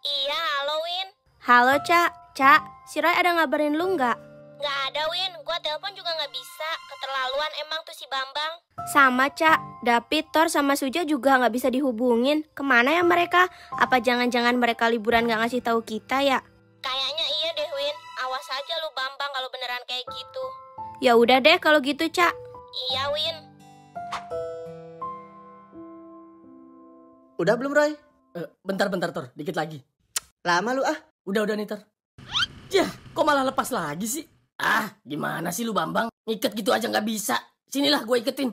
Iya, halo Win. Halo Cak, si Roy ada ngabarin lu nggak? Nggak ada Win, gua telepon juga nggak bisa. Keterlaluan emang tuh si Bambang. Sama Cak, David, Thor sama Suja juga nggak bisa dihubungin. Kemana ya mereka? Apa jangan-jangan mereka liburan nggak ngasih tahu kita ya? Kayaknya iya deh Win, awas aja lu Bambang kalau beneran kayak gitu. Ya udah deh kalau gitu Cak. Iya Win. Udah belum Roy? Bentar Thor, dikit lagi. Lama lu ah. Udah nih Thor. Yah, kok malah lepas lagi sih? Gimana sih lu Bambang? Ngiket gitu aja nggak bisa. Sinilah gue iketin.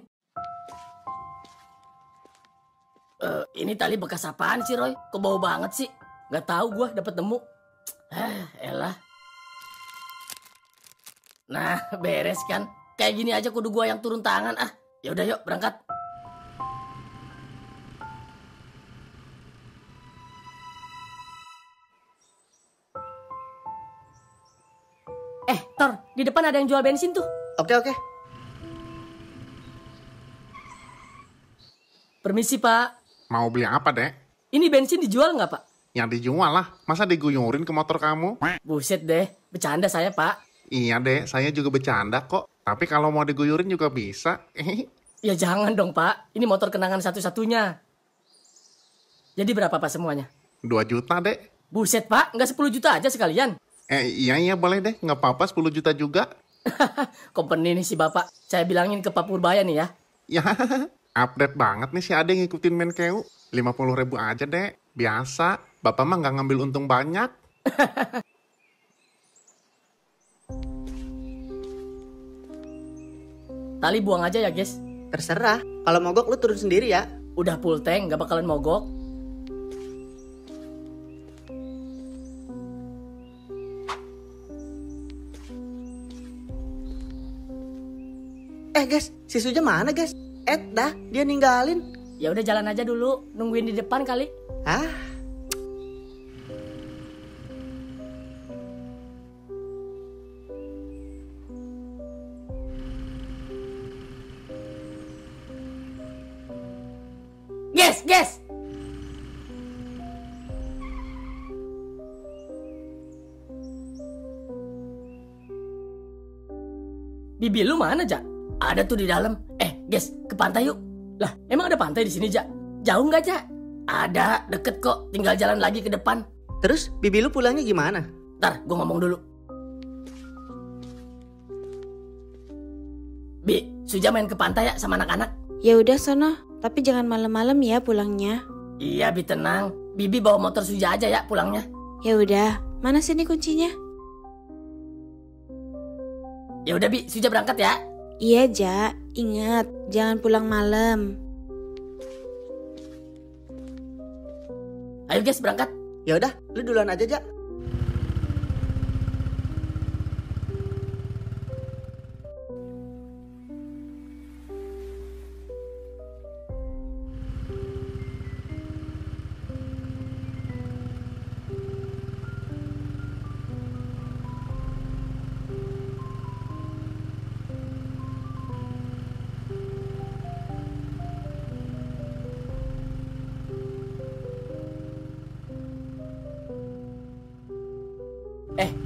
Ini tali bekas apaan sih Roy? Kok bau banget sih? Gak tahu gue dapet nemu. Elah. Nah, beres kan? Kayak gini aja kudu gue yang turun tangan ah. Ya udah yuk berangkat. Thor, di depan ada yang jual bensin tuh. Oke. Permisi Pak. Mau beli apa, Dek? Ini bensin dijual nggak Pak? Yang dijual lah. Masa diguyurin ke motor kamu? Buset deh, bercanda saya Pak. Iya, Dek. Saya juga bercanda kok. Tapi kalau mau diguyurin juga bisa. Ya jangan dong Pak. Ini motor kenangan satu-satunya. Jadi berapa Pak semuanya? 2 juta, Dek. Buset Pak, nggak 10 juta aja sekalian. Iya boleh deh. Nggak apa-apa 10 juta juga. Company nih si Bapak. Saya bilangin ke Pak Purbaya nih ya. Ya, update banget nih si Ade ngikutin Menkeu. 50.000 aja, Dek. Biasa. Bapak mah nggak ngambil untung banyak. Tali buang aja ya, guys. Terserah. Kalau mogok lu turun sendiri ya. Udah full tank, nggak bakalan mogok. Guys, si Suja mana guys? Dah, dia ninggalin. Ya udah jalan aja dulu, nungguin di depan kali. Hah? Guys. Bibi lu mana, Jak? Ada tuh di dalam. Guys, ke pantai yuk. Lah, emang ada pantai di sini, Jak? Jauh nggak, Jak? Ada, deket kok. Tinggal jalan lagi ke depan. Terus bibi lu pulangnya gimana? Ntar, gue ngomong dulu. Bi, Suja main ke pantai ya sama anak-anak? Ya udah sono, tapi jangan malam-malam ya pulangnya. Iya, Bi tenang. Bibi bawa motor Suja aja ya pulangnya. Ya udah, mana sini kuncinya? Ya udah, Bi, Suja berangkat ya. Iya, Ja. Ingat, jangan pulang malam. Ayo guys, berangkat. Ya udah, lu duluan aja, Jak.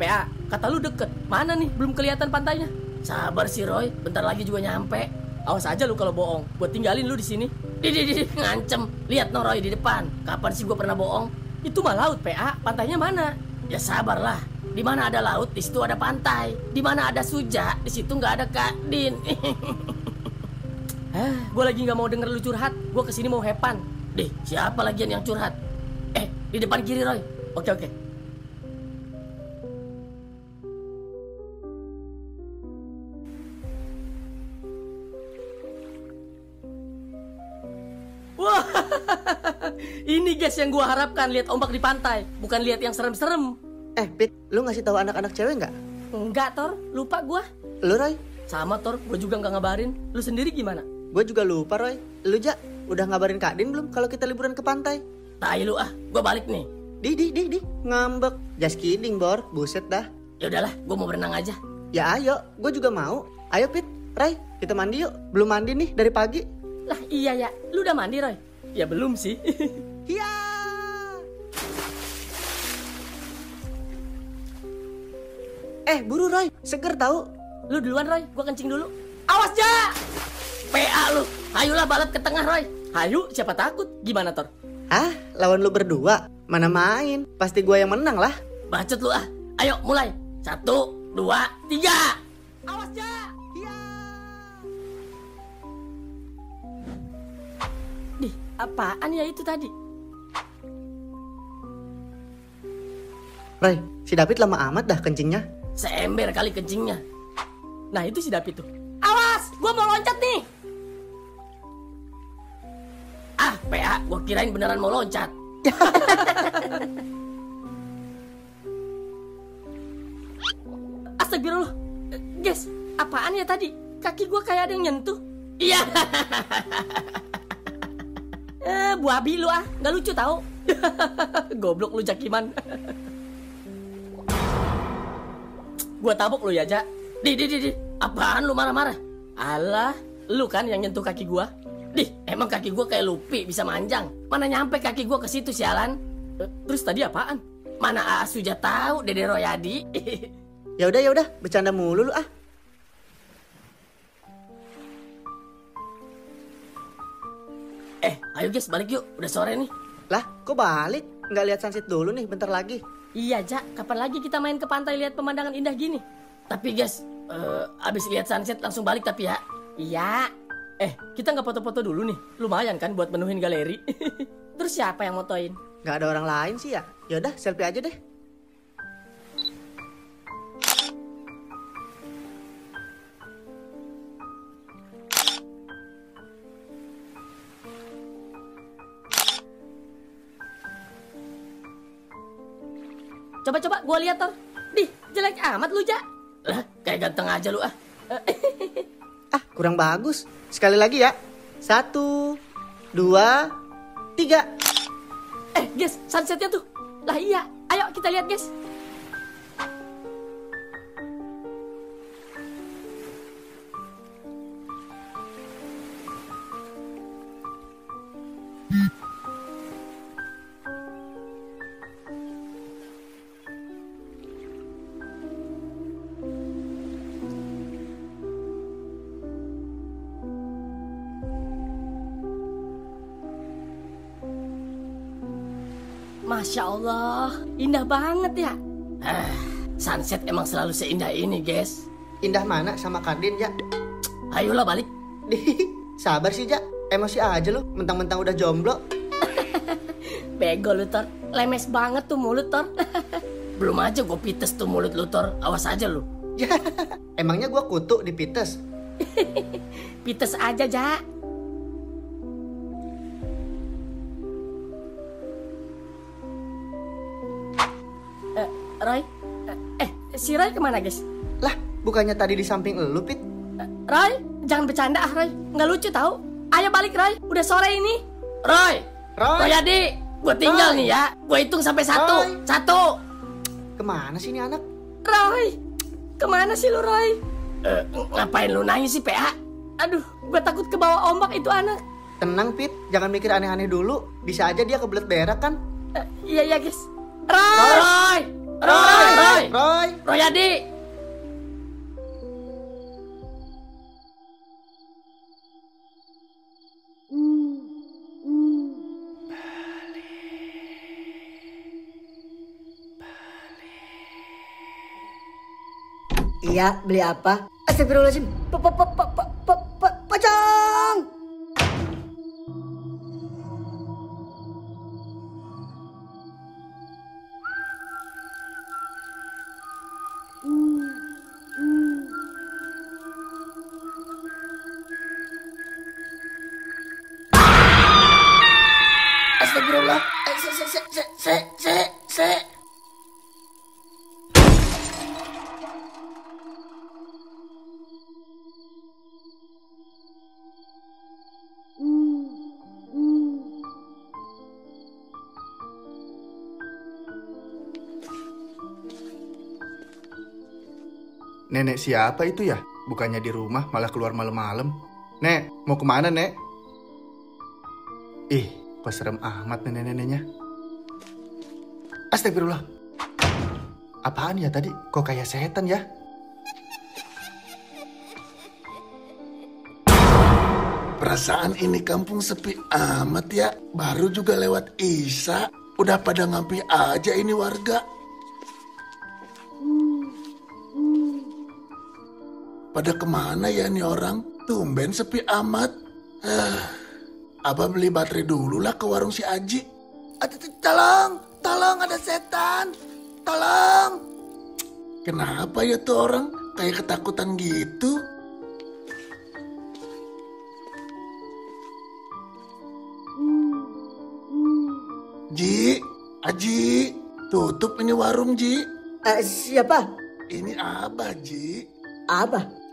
PA, kata lu deket. Mana nih? Belum kelihatan pantainya. Sabar sih Roy, bentar lagi juga nyampe. Awas aja lu kalau bohong, buat tinggalin lu di sini. Di ngancem. Lihat no Roy di depan. Kapan sih gua pernah bohong? Itu mah laut PA, pantainya mana? Ya sabarlah. Di mana ada laut, di situ ada pantai. Di mana ada Suja, di situ nggak ada Kak Din. Gue lagi nggak mau denger lu curhat. Gue kesini mau hepan. Siapa lagian yang curhat? Di depan kiri Roy. Oke. Wah, ini guys yang gua harapkan, lihat ombak di pantai, bukan lihat yang serem-serem. Pit, lu ngasih tahu anak-anak cewek nggak? Enggak, Tor, lupa gua. Lu, Roy? Sama, Tor, gua juga nggak ngabarin. Lu sendiri gimana? Gue juga lupa, Roy. Lu, Jak, udah ngabarin Kak Din belum kalau kita liburan ke pantai? Tai lu gua balik nih. Di, ngambek. Just kidding, Bor, buset dah. Ya udahlah, gua mau berenang aja. Ya ayo, gue juga mau. Ayo Pit, Ray, kita mandi yuk. Belum mandi nih dari pagi. Lah iya ya, lu udah mandi Roy? Ya belum sih. Iya. Buru Roy, seger tahu. Lu duluan Roy, gua kencing dulu. Awas Ja! PA lu, hayulah balat ke tengah Roy. Hayu, siapa takut? Gimana Tor? Lawan lu berdua? Mana main? Pasti gue yang menang lah. Bacot lu Ayo mulai. 1, 2, 3. Awas Ja! Apaan ya itu tadi? Ray, si David lama amat dah kencingnya. Seember kali kencingnya. Nah itu si David tuh. Awas, gua mau loncat nih. PA, gua kirain beneran mau loncat. Astagfirullah. Guys, apaan ya tadi? Kaki gua kayak ada yang nyentuh. Iya. Buabi lu nggak lucu tau. Goblok lu Jakiman. Gua tabok lu ya Jak. Di, apaan lu marah-marah? Alah, lu kan yang nyentuh kaki gua. Emang kaki gua kayak Luffy bisa manjang. Mana nyampe kaki gua ke situ sialan. Terus tadi apaan? Mana Suja tahu Dede Royadi. Ya udah, bercanda mulu lu Ayo guys, balik yuk. Udah sore nih. Lah, kok balik? Nggak lihat sunset dulu nih, bentar lagi. Iya, Jak. Kapan lagi kita main ke pantai lihat pemandangan indah gini? Tapi guys, abis lihat sunset langsung balik tapi ya. Iya. Kita nggak foto-foto dulu nih. Lumayan kan buat menuhin galeri. Terus siapa yang motoin? Nggak ada orang lain sih ya. Yaudah, selfie aja deh. Coba gua lihat Tor. Jelek amat lu Jak. Lah, kayak ganteng aja lu Ah, kurang bagus. Sekali lagi ya. 1, 2, 3. Guys, sunsetnya tuh. Lah iya, ayo kita lihat guys. Masya Allah, indah banget ya. Sunset emang selalu seindah ini, guys. Indah mana sama Kardin, Ja? Ayolah balik. Sabar sih, Ja. Emosi aja lu, mentang-mentang udah jomblo. Bego lu, Tor. Lemes banget tuh mulut, Tor. Belum aja gue pites tuh mulut lu, Tor. Awas aja lu. Emangnya gua kutu di pites? Pites aja, Ja. Roy? Si Roy kemana, guys? Lah, bukannya tadi di samping elu, Pit? Roy, jangan bercanda Roy. Nggak lucu tau. Ayo balik, Roy. Udah sore ini. Roy! Roy Adi, gue tinggal nih ya. Gue hitung sampai 1. Roy. 1. Kemana sih ini anak? Roy! Kemana sih lu, Roy? Ngapain lu nangis sih, PA? Aduh, gue takut ke bawah ombak itu anak. Tenang, Pit. Jangan mikir aneh-aneh dulu. Bisa aja dia kebelet berak kan? Iya, guys. Roy! Roy Adi. Iya, beli apa? Astagfirullahaladzim. Pocong! Astagfirullah. Nenek siapa itu ya? Bukannya di rumah malah keluar malam-malam. Nek, mau kemana, Nek? Ih, kok serem amat nenek-neneknya. Astagfirullah. Apaan ya tadi? Kok kayak setan ya? Perasaan ini kampung sepi amat ya. Baru juga lewat Isya. Udah pada ngampi aja ini warga. Pada kemana ya nih orang? Tumben sepi amat. Abah beli baterai dulu lah ke warung si Aji. Tolong ada setan. Tolong. Kenapa ya tuh orang kayak ketakutan gitu? Ji, Aji, tutup ini warung Ji. Siapa? Ini Abah Ji.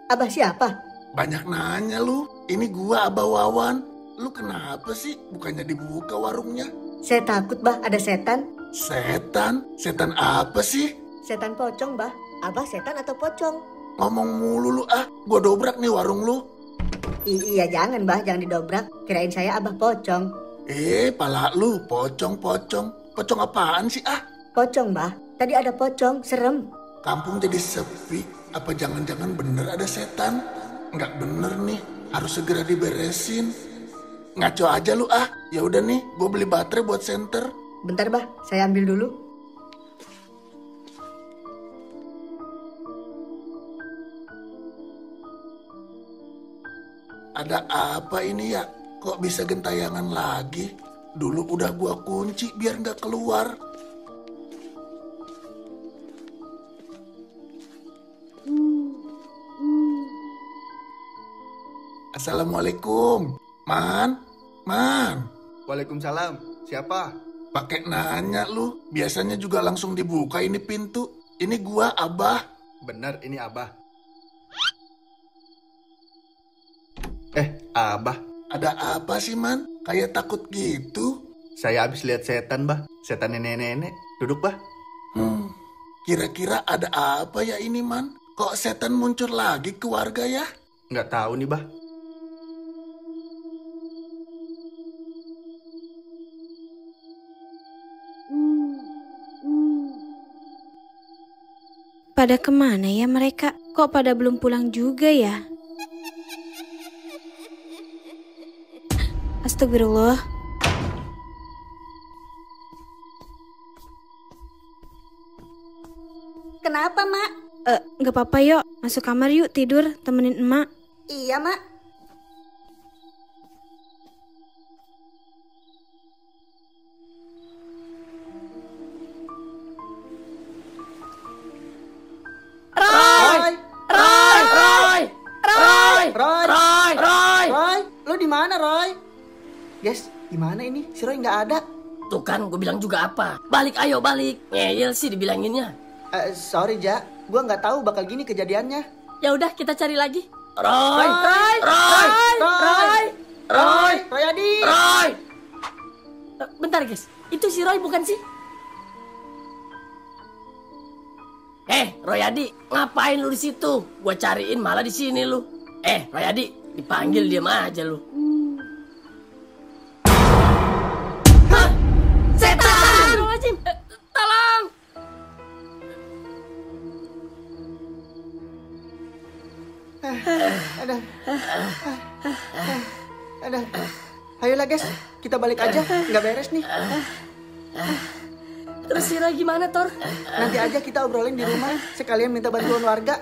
Abah siapa? Banyak nanya lu, ini gua Abah Wawan. Lu kenapa sih bukannya dibuka warungnya? Saya takut, Bah, ada setan. Setan? Setan apa sih? Setan pocong, Bah. Abah setan atau pocong? Ngomong mulu lu gua dobrak nih warung lu. Iya, jangan, Bah, jangan didobrak. Kirain saya Abah pocong. Pala lu, pocong. Pocong apaan sih Pocong, Bah. Tadi ada pocong, serem. Kampung jadi sepi, apa jangan-jangan bener ada setan? Nggak bener nih, harus segera diberesin. Ngaco aja lu Ya udah nih, gue beli baterai buat senter. Bentar, Bah, saya ambil dulu. Ada apa ini ya? Kok bisa gentayangan lagi? Dulu udah gua kunci biar nggak keluar. Assalamualaikum. Man. Waalaikumsalam. Siapa? Pakai nanya lu. Biasanya juga langsung dibuka ini pintu. Ini gua Abah. Bener, ini Abah. Abah, ada apa sih, Man? Kayak takut gitu. Saya habis lihat setan, Bah. Setan nenek-nenek. Duduk, Bah. Kira-kira ada apa ya ini, Man? Kok setan muncul lagi ke warga ya? Nggak tahu nih, Bah. Pada kemana ya mereka? Kok pada belum pulang juga ya? Astagfirullah. Kenapa, Mak? Gak apa-apa yuk, masuk kamar yuk tidur, temenin emak. Iya, Mak. Roy, lu di mana, Roy? Guys, gimana ini? Si Roy nggak ada. Tuh kan, gue bilang juga apa? Balik, ayo balik. Ngeyel sih dibilanginnya. Sorry, Ja. Gua nggak tahu bakal gini kejadiannya. Ya udah, kita cari lagi. Roy Adi. Roy. Bentar guys, itu si Roy bukan sih? Roy Adi, ngapain lu di situ? Gua cariin malah di sini lu. Roy Adi, dipanggil diam aja lu. Hah? Setan! Tolong! Ada. Ayolah guys, kita balik aja. Nggak beres nih. Terus si Roy gimana, Tor? Nanti aja kita obrolin di rumah. Sekalian minta bantuan warga.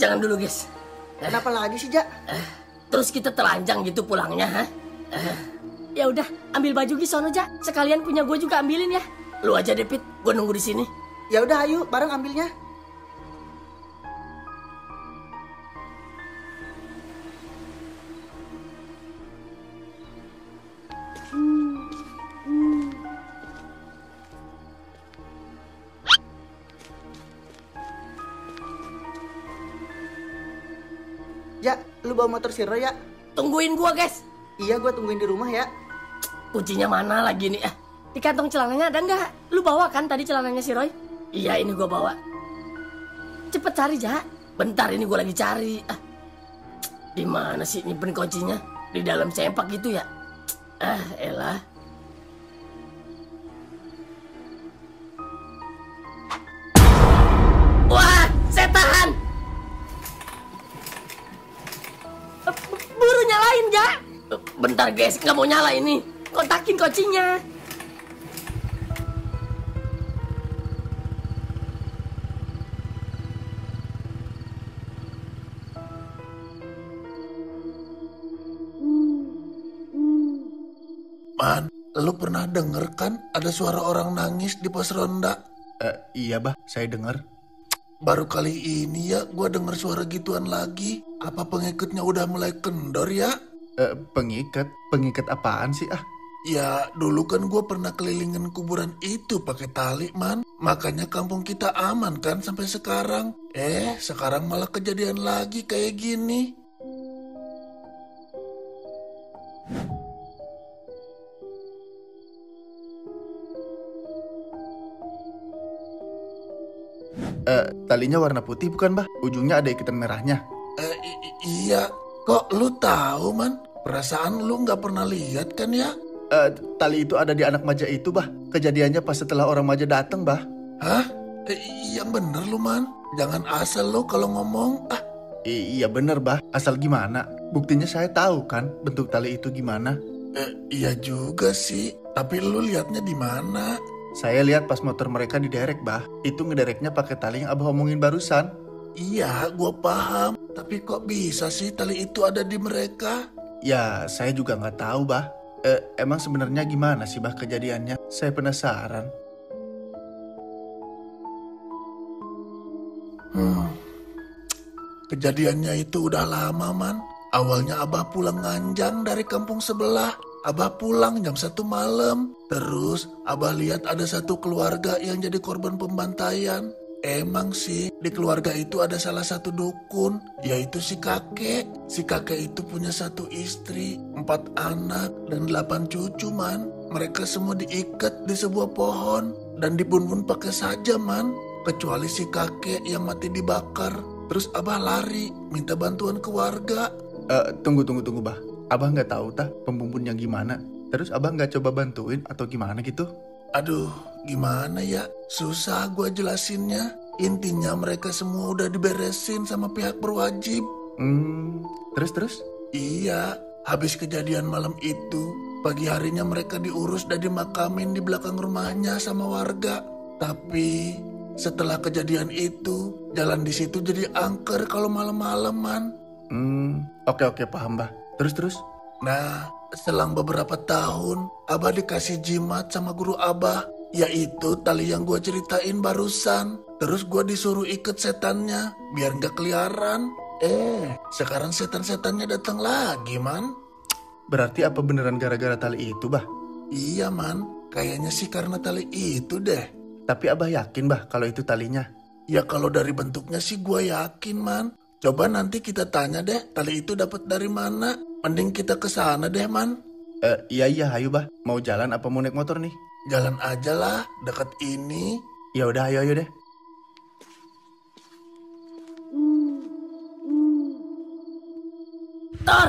Jangan dulu, guys. Kenapa lagi sih, Ja? Terus kita telanjang gitu pulangnya, ha? Ya udah, ambil baju di sono, Ja. Sekalian punya gue juga ambilin ya. Lu aja deh, Pit. Gue nunggu di sini. Ya udah, ayo bareng ambilnya. Ja, lu bawa motor si Roy ya? Tungguin gua, guys. Iya, gua tungguin di rumah ya. Kuncinya mana lagi nih? Di kantong celananya ada nggak? Lu bawa kan tadi celananya si Roy? Iya, ini gua bawa. Cepet cari, Ja. Bentar, ini gua lagi cari. Di mana sih nyimpen kuncinya? Di dalam sempak gitu ya? Elah. Wah, setan! Buru nyalain, Ja. Bentar, guys. Nggak mau nyala ini. Kontakin kuncinya. Man, lu pernah denger kan ada suara orang nangis di pos ronda? Iya, Bah. Saya denger. Baru kali ini ya gua denger suara gituan lagi. Apa pengikutnya udah mulai kendor ya? Pengikat apaan sih Ya dulu kan gua pernah kelilingin kuburan itu pakai tali, Man. Makanya kampung kita aman kan sampai sekarang. Sekarang malah kejadian lagi kayak gini. Talinya warna putih bukan, Bah? Ujungnya ada ikatan merahnya. Iya. Kok lu tahu, Man? Perasaan lu nggak pernah lihat kan ya? Tali itu ada di anak Maja itu, Bah. Kejadiannya pas setelah orang Maja datang, Bah. Hah? Yang bener lu, Man. Jangan asal lu kalau ngomong. Iya bener, Bah. Asal gimana? Buktinya saya tahu kan bentuk tali itu gimana. Iya juga sih. Tapi lu lihatnya di mana? Saya lihat pas motor mereka diderek, Bah. Itu ngedereknya pakai tali yang Abah omongin barusan. Iya, gua paham. Tapi kok bisa sih tali itu ada di mereka? Ya, saya juga nggak tahu, Bah. Emang sebenarnya gimana sih, Bah, kejadiannya? Saya penasaran. Kejadiannya itu udah lama, Man. Awalnya Abah pulang nganjang dari kampung sebelah. Abah pulang jam 1 malam. Terus Abah lihat ada satu keluarga yang jadi korban pembantaian. Emang sih, di keluarga itu ada salah satu dukun, yaitu si kakek. Si kakek itu punya 1 istri, 4 anak, dan 8 cucu, man. Mereka semua diikat di sebuah pohon, dan dibun-bun pakai saja, man. Kecuali si kakek yang mati dibakar. Terus Abah lari, minta bantuan ke warga. Tunggu, Bah. Abah nggak tahu tah pembumbunnya gimana. Terus Abah nggak coba bantuin atau gimana gitu? Aduh, gimana ya? Susah gue jelasinnya. Intinya mereka semua udah diberesin sama pihak berwajib. Terus? Iya, habis kejadian malam itu, pagi harinya mereka diurus dan dimakamin di belakang rumahnya sama warga. Tapi setelah kejadian itu, jalan di situ jadi angker kalau malam-malam, man. Oke, paham, Bah. Terus? Nah, selang beberapa tahun, Abah dikasih jimat sama guru Abah, yaitu tali yang gue ceritain barusan. Terus gue disuruh ikat setannya, biar gak keliaran. Sekarang setan-setannya datang lagi, man. Berarti apa beneran gara-gara tali itu, Bah? Iya, man. Kayaknya sih karena tali itu deh. Tapi Abah yakin, Bah, kalau itu talinya? Ya kalau dari bentuknya sih gue yakin, man. Coba nanti kita tanya deh, tali itu dapat dari mana? Mending kita ke sana deh, man. Iya, ayo, Bah. Mau jalan apa mau naik motor nih? Jalan aja lah, dekat ini. Ya udah, ayo deh. Tor,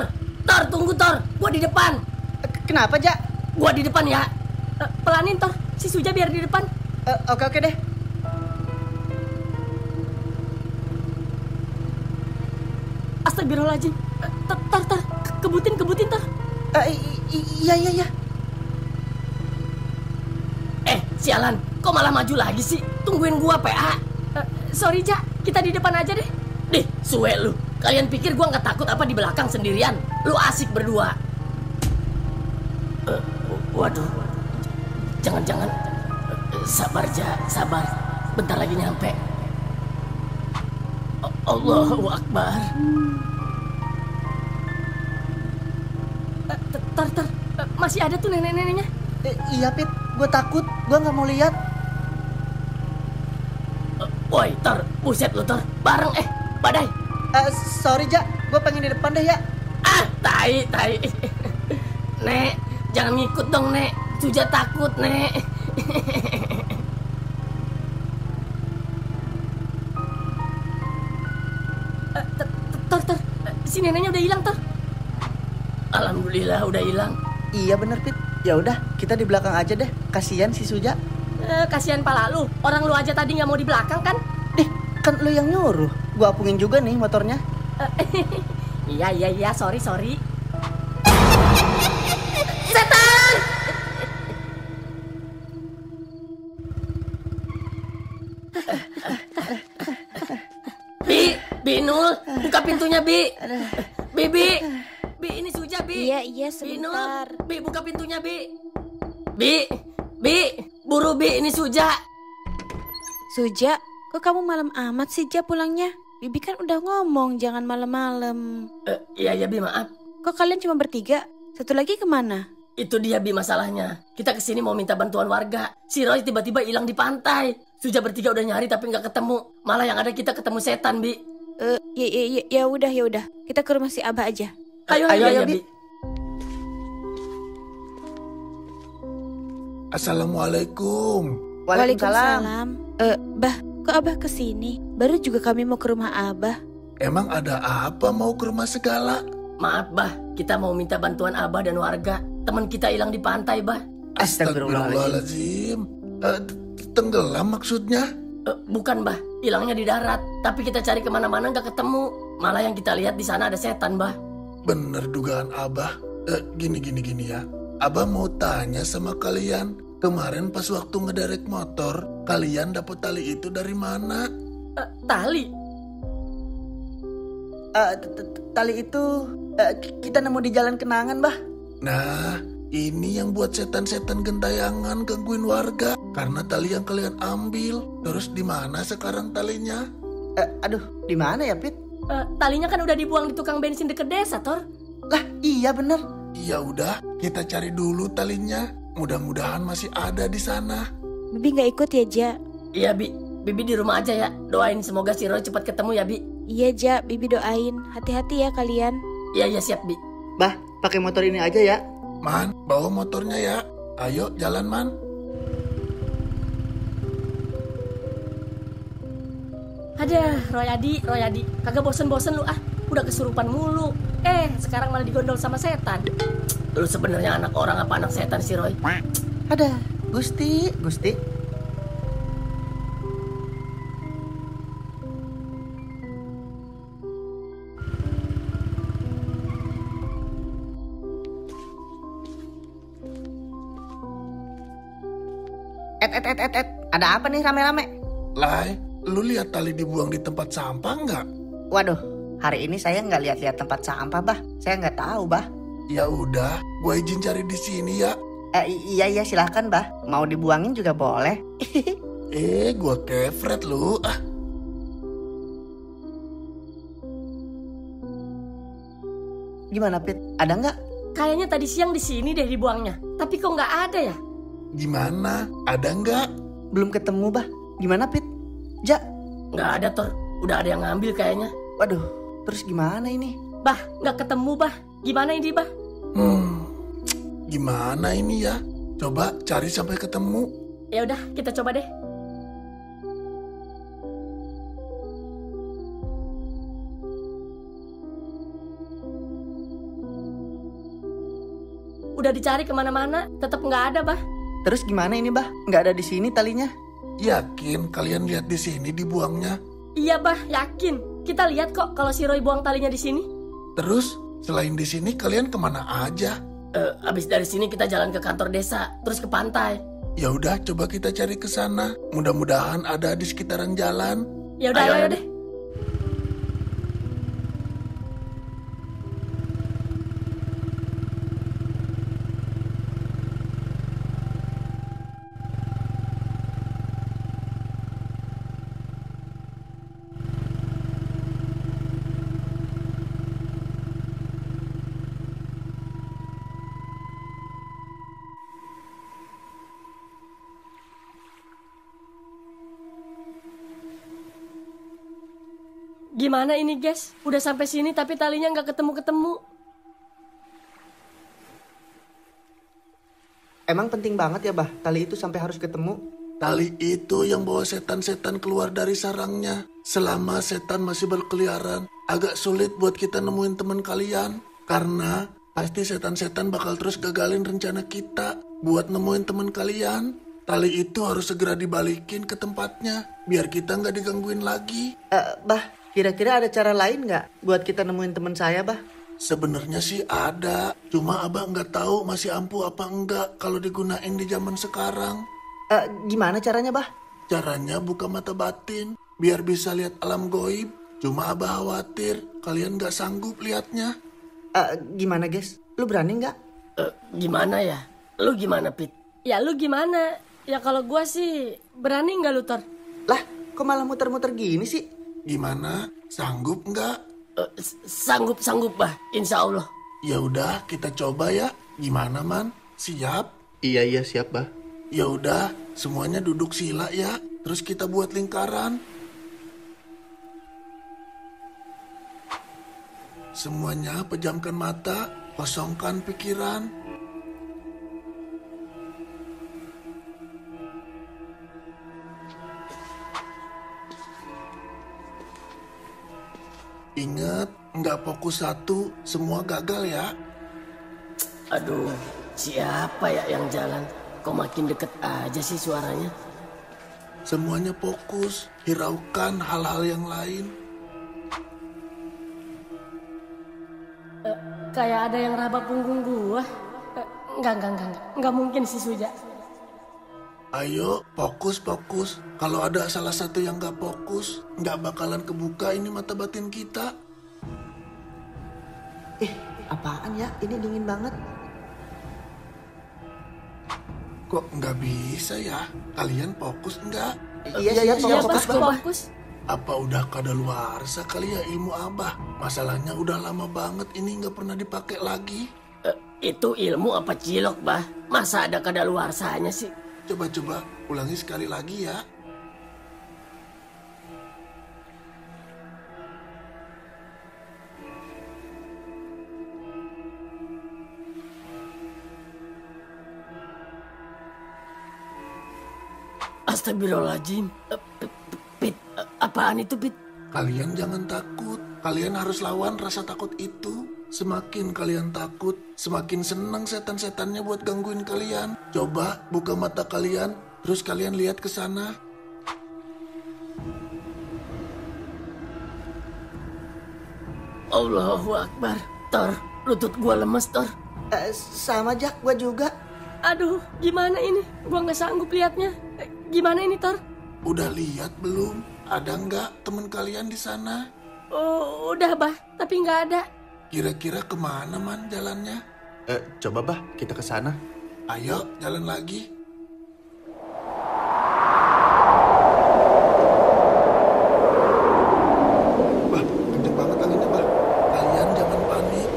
tunggu Tor. Gua di depan. Kenapa, Ja? Gua di depan ya. Pelanin Tor, si Suja biar di depan. Oke deh. Astagfirullahaladzim. Tor, kebutin Tor. Iya. Sialan, kok malah maju lagi sih? Tungguin gua, PA. Sorry, Ja, kita di depan aja deh. Dih, suwe lu. Kalian pikir gua nggak takut apa di belakang sendirian? Lu asik berdua. Waduh. Jangan-jangan. Sabar, Ja, sabar. Bentar lagi nyampe. Allahu Akbar. Tar, masih ada tuh nenek-neneknya. Iya, Pit. Gue takut. Gue nggak mau lihat. Woi, Tor. Buset lu, Tor. Bareng, badai. Sorry, Ja. Gue pengen di depan deh ya. Tai. Nek, jangan ngikut dong, Nek. Suja takut, Nek. Tor. Si neneknya udah hilang, Tor. Alhamdulillah udah hilang. Iya bener, Pit. Ya udah, kita di belakang aja deh. Kasian si Suja. Kasian pala lu. Orang lu aja tadi nggak mau di belakang kan? Kan lu yang nyuruh. Gua apungin juga nih motornya. Iya, sorry. Setan! Bi Nul, buka pintunya, Bi. Bi, ini Suja, Bi. Iya, sebentar. Bi, buka pintunya, Bi. Bi, buru Bi, ini Suja. Suja, kok kamu malam amat sih, Ja, pulangnya? Bibi kan udah ngomong jangan malam-malam. Iya, Bi, maaf. Kok kalian cuma bertiga? Satu lagi kemana? Itu dia, Bi, masalahnya. Kita kesini mau minta bantuan warga. Si Roy tiba-tiba hilang di pantai. Suja bertiga udah nyari tapi nggak ketemu. Malah yang ada kita ketemu setan, Bi. Ya udah. Kita ke rumah si Abah aja. Ayo, Bi. Assalamualaikum. Waalaikumsalam. Bah, kok Abah kesini? Baru juga kami mau ke rumah Abah. Emang ada apa mau ke rumah segala? Maaf, Bah. Kita mau minta bantuan Abah dan warga. Teman kita hilang di pantai, Bah. Astagfirullahaladzim. Tenggelam maksudnya? Bukan, Bah. Hilangnya di darat. Tapi kita cari kemana-mana nggak ketemu. Malah yang kita lihat di sana ada setan, Bah. Bener dugaan Abah. Gini ya. Abah mau tanya sama kalian. Kemarin pas waktu ngederek motor, kalian dapet tali itu dari mana? Tali? Tali itu kita nemu di jalan kenangan, Bah. Nah, ini yang buat setan-setan gentayangan gangguin warga. Karena tali yang kalian ambil. Terus di mana sekarang talinya? Di mana ya, Pit? Talinya kan udah dibuang di tukang bensin deket desa, Tor. Lah, iya bener. Ya udah, kita cari dulu talinya. Mudah-mudahan masih ada di sana. Bibi nggak ikut ya, Ja? Iya, Bi. Bibi di rumah aja ya. Doain semoga si Roy cepat ketemu ya, Bi. Iya, Ja, Bibi doain. Hati-hati ya kalian. Iya, siap, Bi. Bah, pakai motor ini aja ya. Man, bawa motornya ya. Ayo jalan, Man. Aduh, Roy Adi. Kagak bosen-bosen lu ah. Udah kesurupan mulu. Sekarang malah digondol sama setan. Lu sebenarnya anak orang apa anak setan si Roy? Ada, Gusti. Ada apa nih rame-rame? Lai, lu lihat tali dibuang di tempat sampah nggak? Waduh, hari ini saya nggak lihat-lihat tempat sampah, Bah. Saya nggak tahu, Bah. Ya udah, gua izin cari di sini ya. Iya, silahkan, Bah. Mau dibuangin juga boleh. Gua kefret lu. Gimana, Pit? Ada nggak? Kayaknya tadi siang di sini deh dibuangnya. Tapi kok nggak ada ya? Gimana? Ada nggak? Belum ketemu, Bah. Gimana, Pit? Ja? Nggak ada, Tor. Udah ada yang ngambil kayaknya. Waduh, terus gimana ini? Bah, nggak ketemu, Bah. Gimana ini, Bah? Gimana ini ya? Coba cari sampai ketemu. Ya udah, kita coba deh. Udah dicari kemana-mana, tetap nggak ada, Bah. Terus gimana ini, Bah? Nggak ada di sini talinya? Yakin kalian lihat di sini dibuangnya? Iya, Bah, yakin. Kita lihat kok kalau si Roy buang talinya di sini. Terus selain di sini kalian kemana aja? Abis dari sini kita jalan ke kantor desa, terus ke pantai. Ya udah, coba kita cari ke sana. Mudah-mudahan ada di sekitaran jalan. Ya udah, ayo deh. Gimana ini, guys? Udah sampai sini tapi talinya nggak ketemu-ketemu. Emang penting banget ya, Bah, tali itu sampai harus ketemu? Tali itu yang bawa setan-setan keluar dari sarangnya. Selama setan masih berkeliaran, agak sulit buat kita nemuin teman kalian. Karena pasti setan-setan bakal terus gagalin rencana kita buat nemuin teman kalian. Tali itu harus segera dibalikin ke tempatnya, biar kita nggak digangguin lagi. Bah, kira-kira ada cara lain nggak buat kita nemuin teman saya, Bah? Sebenarnya sih ada, cuma abah nggak tahu masih ampuh apa enggak kalau digunain di zaman sekarang. Gimana caranya, Bah? Caranya buka mata batin, biar bisa lihat alam goib. Cuma abah khawatir kalian nggak sanggup liatnya. Gimana, guys? Lu berani nggak? Gimana ya? Lu gimana, Pit? Ya lu gimana? Ya kalau gua sih berani nggak lu, Tor? Lah, kok malah muter-muter gini sih? Gimana? Sanggup nggak? Sanggup, Bah. Insya Allah. Ya udah, kita coba ya. Gimana, Man? Siap? Iya, siap, Bah. Ya udah, semuanya duduk sila ya. Terus kita buat lingkaran. Semuanya pejamkan mata, kosongkan pikiran. Ingat, nggak fokus satu, semua gagal ya. Aduh, siapa ya yang jalan? Kok makin deket aja sih suaranya? Semuanya fokus, hiraukan hal-hal yang lain. Kayak ada yang raba punggung gua. Enggak mungkin sih, Suja. Ayo, fokus. Kalau ada salah satu yang nggak fokus, nggak bakalan kebuka ini mata batin kita. Apaan ya? Ini dingin banget. Kok nggak bisa ya? Kalian fokus nggak? Iya, fokus. Apa udah kadaluarsa kali ya ilmu abah? Masalahnya udah lama banget ini nggak pernah dipakai lagi. Itu ilmu apa cilok, Bah? Masa ada kadaluarsanya sih? Coba ulangi sekali lagi ya. Astagfirullahaladzim. Pit, apaan itu, Pit? Kalian jangan takut. Kalian harus lawan rasa takut itu. Semakin kalian takut, semakin senang setan-setannya buat gangguin kalian. Coba buka mata kalian, terus kalian lihat ke sana. Allahu Akbar. Tor, lutut gua lemes, Tor. Sama Jak, gua juga. Aduh, gimana ini? Gua nggak sanggup liatnya. Gimana ini, Tor? Udah lihat belum? Ada nggak teman kalian di sana? Oh, udah, Bah. Tapi nggak ada. Kira-kira kemana, Man, jalannya? Coba bah, kita ke sana. Ayo, jalan lagi. Bah, kenceng banget anginnya, Bah. Kalian jangan panik.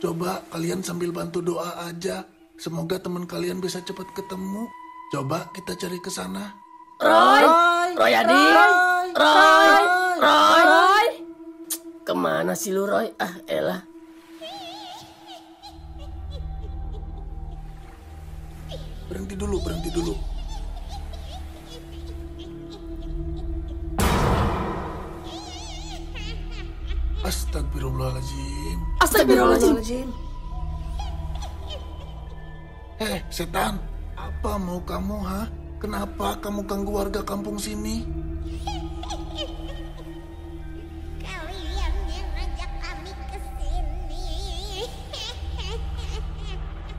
Coba kalian sambil bantu doa aja. Semoga teman kalian bisa cepat ketemu. Coba kita cari ke sana. Roy Adi, Roy. Kemana sih lu, Roy? Ah, elah. Berhenti dulu. Astagfirullahaladzim. Setan, apa mau kamu, ha? Kenapa kamu ganggu warga kampung sini? Kalian yang ngajak kami ke sini.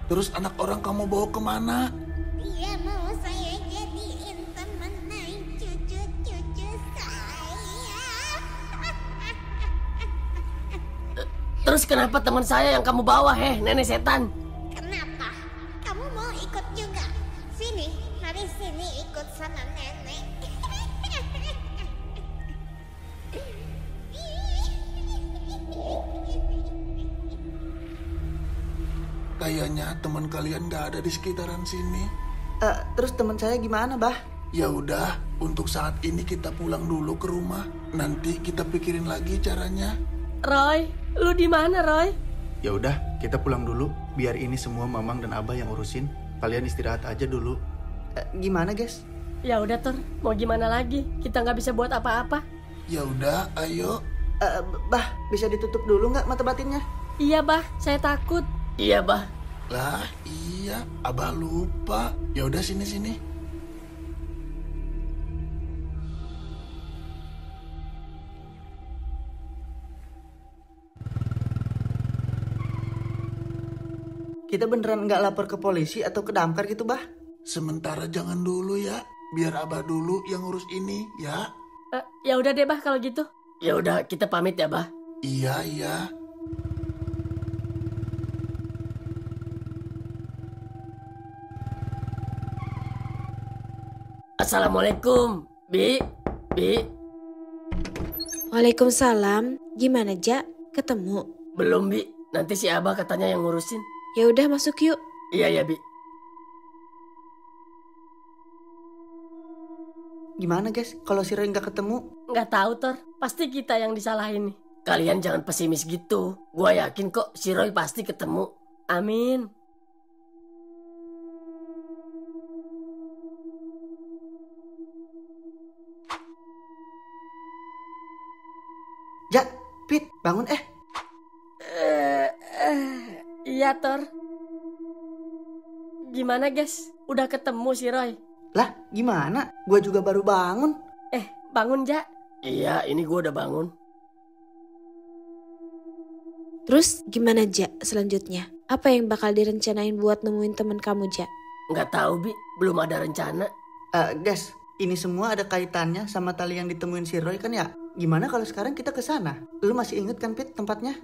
Terus anak orang kamu bawa kemana? Dia mau saya jadiin teman naik cucu-cucu saya. Terus kenapa teman saya yang kamu bawa, nenek setan? Kenapa? Kamu mau ikut juga? Sini, mari sini ikut sama nenek. Kayaknya teman kalian gak ada di sekitaran sini. Terus teman saya gimana, Bah? Ya udah, untuk saat ini kita pulang dulu ke rumah. Nanti kita pikirin lagi caranya. Roy, lu di mana, Roy? Ya udah, kita pulang dulu. Biar ini semua Mamang dan Abah yang urusin. Kalian istirahat aja dulu. Gimana, guys? Ya udah, Tor. Mau gimana lagi? Kita nggak bisa buat apa-apa. Ya udah, ayo. Bah, bisa ditutup dulu nggak mata batinnya? Iya, Bah. Saya takut. Iya, Bah. Lah, iya, Abah lupa. Ya udah, sini. Kita beneran nggak lapor ke polisi atau ke damkar gitu, Bah? Sementara jangan dulu ya. Biar Abah dulu yang ngurus ini, ya. Ya udah deh, Bah, kalau gitu. Ya udah, kita pamit ya, Bah. Iya. Assalamualaikum, Bi. Waalaikumsalam. Gimana, Jak? Ketemu? Belum, Bi. Nanti si Abah katanya yang ngurusin. Ya udah masuk yuk. Iya, Bi. Gimana, guys? Kalau si Roy nggak ketemu? Nggak tahu, Tor. Pasti kita yang disalahin nih. Kalian jangan pesimis gitu. Gua yakin kok si Roy pasti ketemu. Amin. Jak, Pit, bangun Iya, Tor. Gimana, guys? Udah ketemu si Roy? Lah, gimana? Gua juga baru bangun. Bangun, Jak. Iya, ini gua udah bangun. Terus gimana, Jak, selanjutnya? Apa yang bakal direncanain buat nemuin temen kamu, Jak? Nggak tahu, Bi. Belum ada rencana. Guys, ini semua ada kaitannya sama tali yang ditemuin si Roy kan ya? Gimana kalau sekarang kita ke sana? Lu masih inget kan, Pit, tempatnya?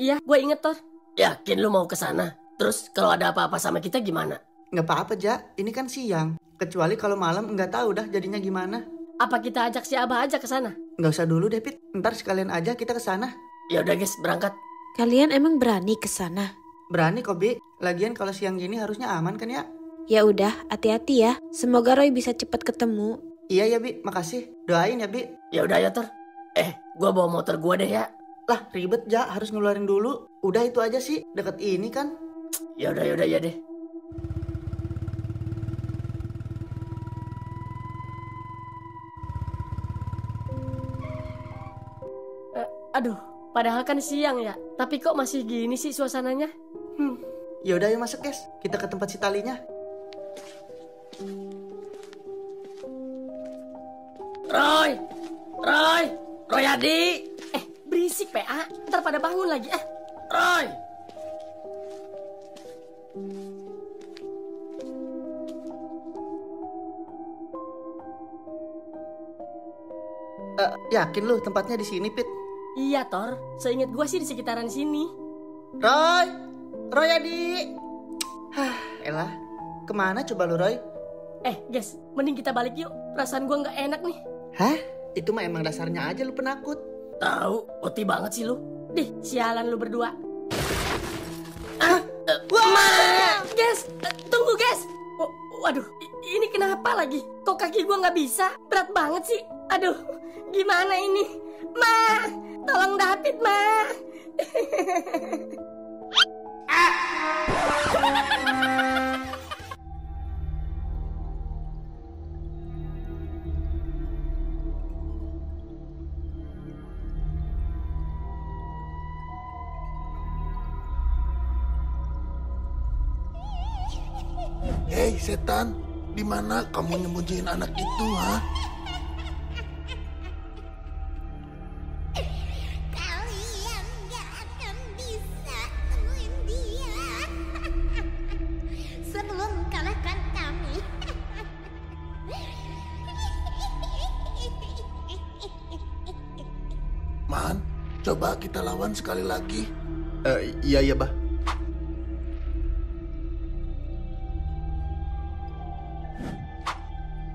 Iya, gue inget, Tor. Yakin lu mau ke sana? Terus kalau ada apa-apa sama kita gimana? Nggak apa-apa, Jak. Ini kan siang. Kecuali kalau malam nggak tahu dah jadinya gimana. Apa kita ajak si Abah aja ke sana? Nggak usah dulu deh, Pit. Ntar sekalian aja kita ke sana. Ya udah, guys, berangkat. Kalian emang berani ke sana? Berani kok, Bi. Lagian kalau siang gini harusnya aman kan ya? Ya udah, hati-hati ya. Semoga Roy bisa cepat ketemu. Iya ya Bi, makasih. Doain ya Bi. Ya udah ya Tor. Gua bawa motor gua deh ya. Lah ribet Ja, harus ngeluarin dulu. Udah itu aja sih, deket ini kan. Ya udah ya deh. Aduh, padahal kan siang ya. Tapi kok masih gini sih suasananya? Ya udah yuk masuk guys, kita ke tempat si talinya. Roy Adi. Berisik PA, ntar pada bangun lagi. Roy. Yakin lu tempatnya di sini, Pit? Iya, Tor. Seingat gua sih di sekitaran sini. Roy Adi. Elah, kemana coba lu Roy? Guys, mending kita balik yuk. Perasaan gua nggak enak nih. Hah? Itu mah emang dasarnya aja lu penakut. Tahu, oti banget sih lu. Sialan lu berdua. Guys, tunggu guys. Waduh, ini kenapa lagi? Kok kaki gua nggak bisa? Berat banget sih. Aduh, gimana ini? Ma, tolong David, Ma. Hei setan, di mana kamu nyembunyiin anak itu, ha? Kalian gak akan bisa temuin dia sebelum kalahkan kami. Man, coba kita lawan sekali lagi. Iya, Bah.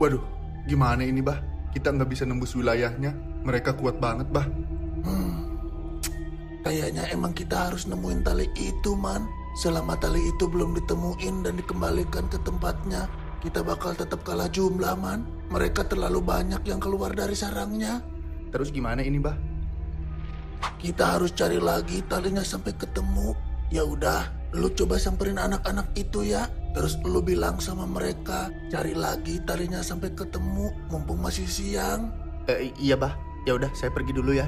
Waduh, gimana ini, Bah? Kita nggak bisa nembus wilayahnya. Mereka kuat banget, Bah. Kayaknya emang kita harus nemuin tali itu, Man. Selama tali itu belum ditemuin dan dikembalikan ke tempatnya, kita bakal tetap kalah jumlah, Man. Mereka terlalu banyak yang keluar dari sarangnya. Terus gimana ini, Bah? Kita harus cari lagi talinya sampai ketemu. Ya udah, lu coba samperin anak-anak itu ya. Terus lu bilang sama mereka, cari lagi talinya sampai ketemu, mumpung masih siang. Iya, Bah. Ya udah, saya pergi dulu ya.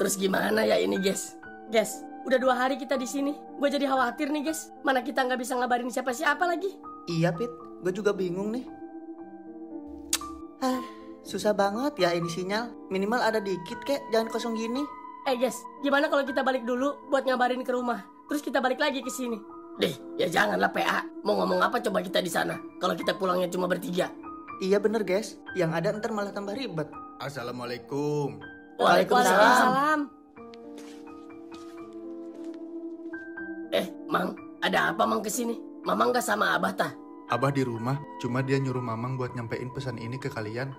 Terus gimana ya ini, guys? Guys, udah 2 hari kita di sini. Gue jadi khawatir nih, guys. Mana kita nggak bisa ngabarin siapa-siapa lagi. Iya, Pit. Gue juga bingung nih. Susah banget ya ini sinyal. Minimal ada dikit kek, jangan kosong gini. Guys, gimana kalau kita balik dulu buat ngabarin ke rumah? Terus kita balik lagi ke sini. Ya janganlah PA. Mau ngomong apa coba kita di sana? Kalau kita pulangnya cuma bertiga. Iya bener guys. Yang ada ntar malah tambah ribet. Assalamualaikum. Waalaikumsalam. Mang, ada apa Mang kesini? Mamang gak sama Abah tah? Abah di rumah, cuma dia nyuruh Mamang buat nyampein pesan ini ke kalian.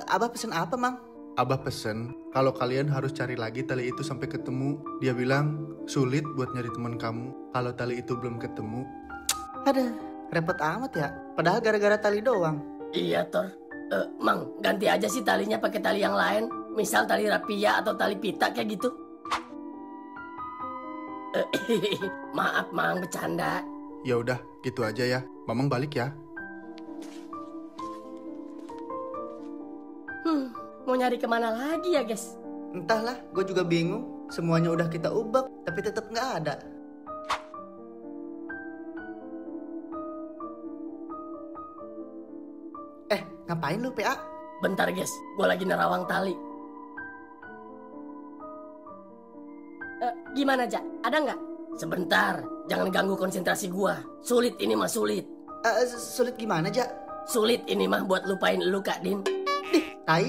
Abah pesen apa, Mang? Abah pesen, kalau kalian harus cari lagi tali itu sampai ketemu. Dia bilang, sulit buat nyari teman kamu kalau tali itu belum ketemu. Aduh, repot amat ya. Padahal gara-gara tali doang. Iya, Tor. Mang, ganti aja sih talinya pakai tali yang lain. Misal tali rapia atau tali pita kayak gitu. Maaf, Mang, bercanda. Ya udah, gitu aja ya. Mamang balik ya. Mau nyari kemana lagi ya, guys? Entahlah, gue juga bingung. Semuanya udah kita ubek, tapi tetap nggak ada. Ngapain lu, PA? Bentar, guys. Gue lagi nerawang tali. Gimana, Jak? Ada nggak? Sebentar. Jangan ganggu konsentrasi gue. Sulit ini mah sulit. Sulit gimana, Jak? Sulit ini mah buat lupain lu, Kak Din. Tai.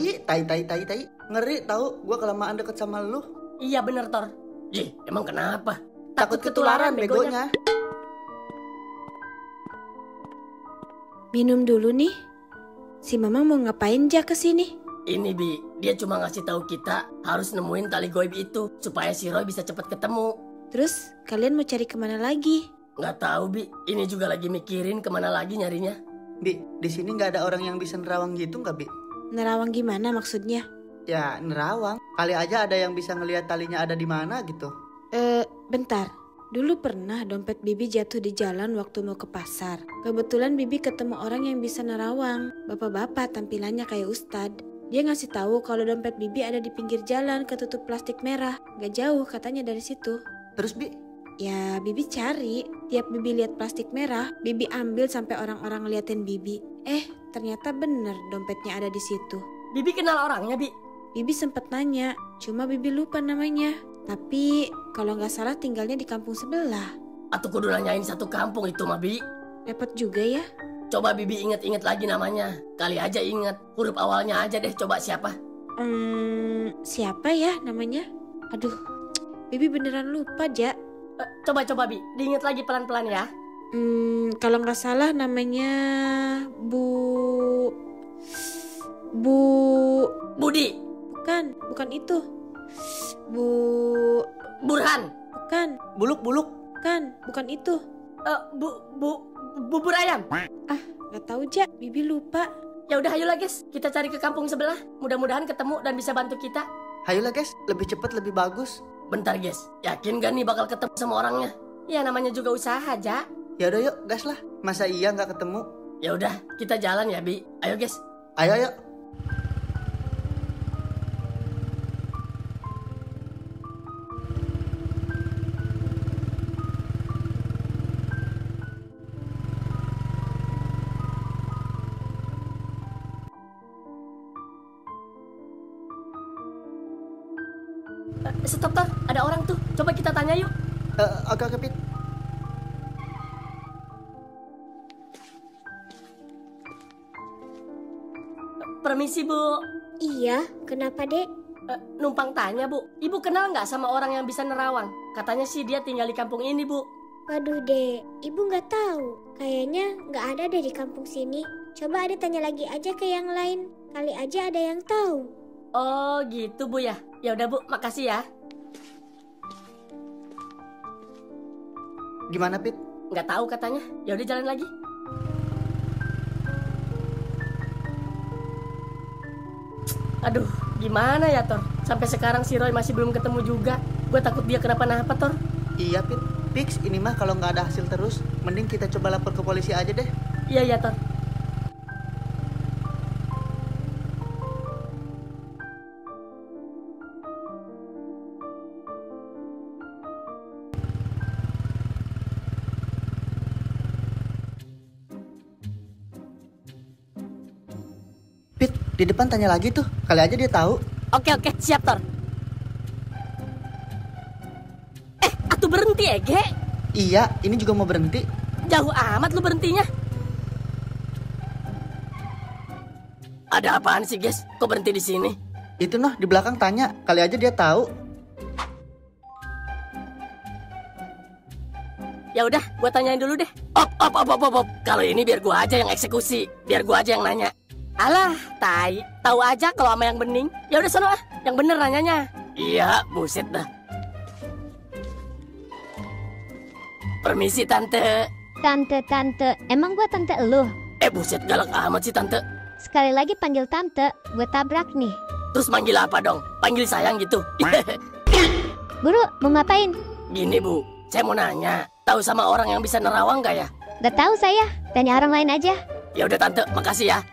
Ngeri tahu gua kelamaan deket sama lu. Iya bener, Tor. Emang kenapa? Takut ketularan begonya. Minum dulu nih. Si Mamang mau ngapain Jak kesini? Ini Bi, dia cuma ngasih tahu kita harus nemuin tali goib itu supaya si Roy bisa cepat ketemu. Terus kalian mau cari kemana lagi? Nggak tahu, Bi. Ini juga lagi mikirin kemana lagi nyarinya. Bi, di sini nggak ada orang yang bisa nerawang gitu nggak, Bi? Nerawang gimana maksudnya? Ya, nerawang. Kali aja ada yang bisa ngelihat talinya ada di mana gitu. Bentar. Dulu pernah dompet Bibi jatuh di jalan waktu mau ke pasar. Kebetulan Bibi ketemu orang yang bisa nerawang. Bapak-bapak tampilannya kayak ustad. Dia ngasih tahu kalau dompet Bibi ada di pinggir jalan ketutup plastik merah. Gak jauh katanya dari situ. Terus, Bi? Ya, Bibi cari. Tiap Bibi lihat plastik merah, Bibi ambil sampai orang-orang ngeliatin Bibi. Ternyata bener dompetnya ada di situ. Bibi kenal orangnya, Bi? Bibi sempet nanya, cuma Bibi lupa namanya. Tapi kalau nggak salah tinggalnya di kampung sebelah. Atau kudu nanyain satu kampung itu mah, Bi. Repot juga ya. Coba Bibi inget-inget lagi namanya. Kali aja inget. Huruf awalnya aja deh, coba siapa? Siapa ya namanya? Aduh, Bibi beneran lupa, Ja. Coba Bi, diinget lagi pelan-pelan ya. Kalau nggak salah namanya Budi. Bukan itu. Burhan. Bukan. Buluk. Bukan itu. Bubur ayam. Nggak tahu, Ja. Bibi lupa. Ya udah, ayolah guys, kita cari ke kampung sebelah. Mudah-mudahan ketemu dan bisa bantu kita. Ayolah guys, lebih cepat lebih bagus. Bentar guys, yakin gak nih bakal ketemu sama orangnya? Ya namanya juga usaha, Ja. Ya udah yuk, gas lah. Masa iya nggak ketemu? Ya udah, kita jalan ya, Bi. Ayo guys. Ayo. Stop, Tor. Ada orang tuh. Coba kita tanya yuk. Oke, Pit. Permisi, Bu. Iya, kenapa, Dek? Numpang tanya, Bu. Ibu kenal nggak sama orang yang bisa nerawang? Katanya sih dia tinggal di kampung ini, Bu. Waduh, Dek. Ibu nggak tahu. Kayaknya nggak ada deh di kampung sini. Coba ada tanya lagi aja ke yang lain. Kali aja ada yang tahu. Oh, gitu, Bu ya. Ya udah, Bu. Makasih ya. Gimana, Pit? Nggak tahu katanya. Ya udah, jalan lagi. Aduh, gimana ya, Tor? Sampai sekarang si Roy masih belum ketemu juga. Gue takut dia kenapa-napa, Tor. Iya, Pit. Fix, ini mah kalau nggak ada hasil terus, mending kita coba lapor ke polisi aja deh. Iya, Tor. Pit, di depan tanya lagi tuh. Kali aja dia tahu. Oke, siap, Tor. Atuh berhenti, Ege. Iya, ini juga mau berhenti. Jauh amat lu berhentinya. Ada apaan sih, guys? Kok berhenti di sini? Itu noh, di belakang tanya. Kali aja dia tahu. Ya udah, gua tanyain dulu deh. Op. Kalau ini biar gua aja yang eksekusi. Biar gua aja yang nanya. Alah, tai. Tahu aja kalau sama yang bening. Ya udah sono ah, yang bener nanyanya. Iya, buset dah. Permisi, Tante. Tante, emang gua tante elu? Buset, galak amat sih, Tante. Sekali lagi panggil tante, gue tabrak nih. Terus manggil apa dong? Panggil sayang gitu. Buru, mau ngapain? Gini, Bu. Saya mau nanya, tahu sama orang yang bisa nerawang gak ya? Gak tahu saya, tanya orang lain aja. Ya udah, Tante, makasih ya.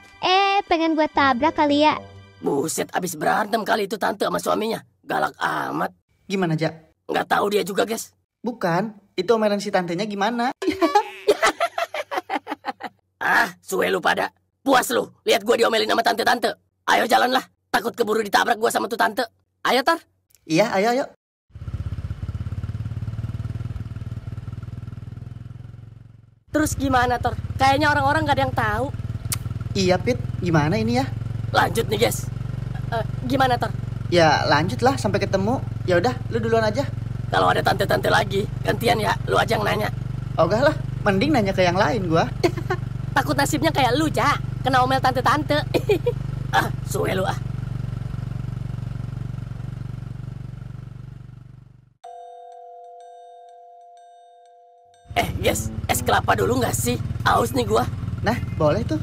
Pengen gue tabrak kali ya. Buset, abis berantem kali itu Tante sama suaminya. Galak amat. Gimana, Jak? Nggak tahu dia juga, guys. Bukan, itu omelan si tantenya gimana? Suwe lu pada. Puas lu, lihat gue diomelin sama tante-tante. Ayo jalanlah, takut keburu ditabrak gue sama tuh tante. Ayo, Tar. Iya, ayo. Terus gimana, Tor? Kayaknya orang-orang gak ada yang tahu. Iya, Pit. Gimana ini ya? Lanjut nih, guys. Gimana, Tor? Ya, lanjut lah sampai ketemu. Ya udah, lu duluan aja. Kalau ada tante-tante lagi, gantian ya, lu aja yang nanya. Ogah lah, mending nanya ke yang lain gua. Takut nasibnya kayak lu, Ja. Kena omel tante-tante. Suwe lu ah. Guys, es kelapa dulu nggak sih? Aus nih gua. Nah, boleh tuh.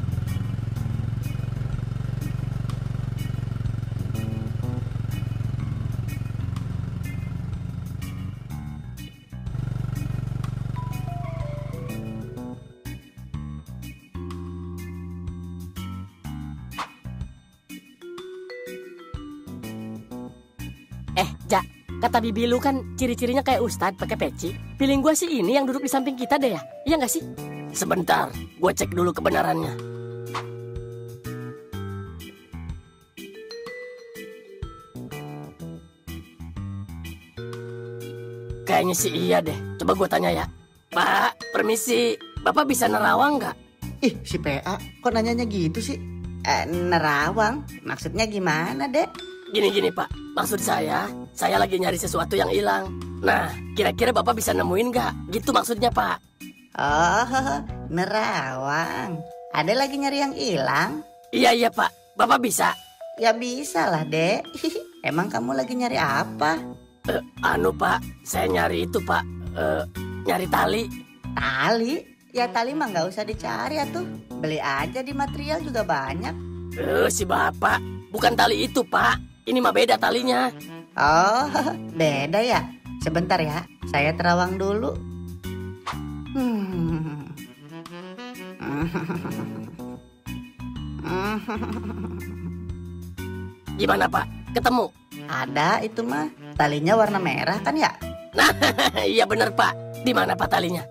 Ja, kata bibi lu kan ciri-cirinya kayak Ustadz pakai peci. Feeling gua sih ini yang duduk di samping kita deh ya. Iya nggak sih? Sebentar, gua cek dulu kebenarannya. Kayaknya sih iya deh. Coba gua tanya ya. Pak, permisi. Bapak bisa nerawang nggak? Ih, si PA, kok nanyanya gitu sih? Nerawang? Maksudnya gimana, Dek? Gini Pak, maksud saya lagi nyari sesuatu yang hilang. Nah, kira-kira Bapak bisa nemuin nggak? Gitu maksudnya Pak. Oh, nerawang. Ada lagi nyari yang hilang? Iya Pak, Bapak bisa? Ya bisa lah, Dek. Emang kamu lagi nyari apa? Pak, saya nyari itu Pak, nyari tali. Tali? Ya tali mah nggak usah dicari atuh. Beli aja di material juga banyak. Si Bapak, bukan tali itu Pak. Ini mah beda talinya. Oh, beda ya? Sebentar ya, saya terawang dulu. Gimana Pak? Ketemu? Ada itu mah. Talinya warna merah kan ya? Nah, iya bener Pak. Di mana Pak talinya?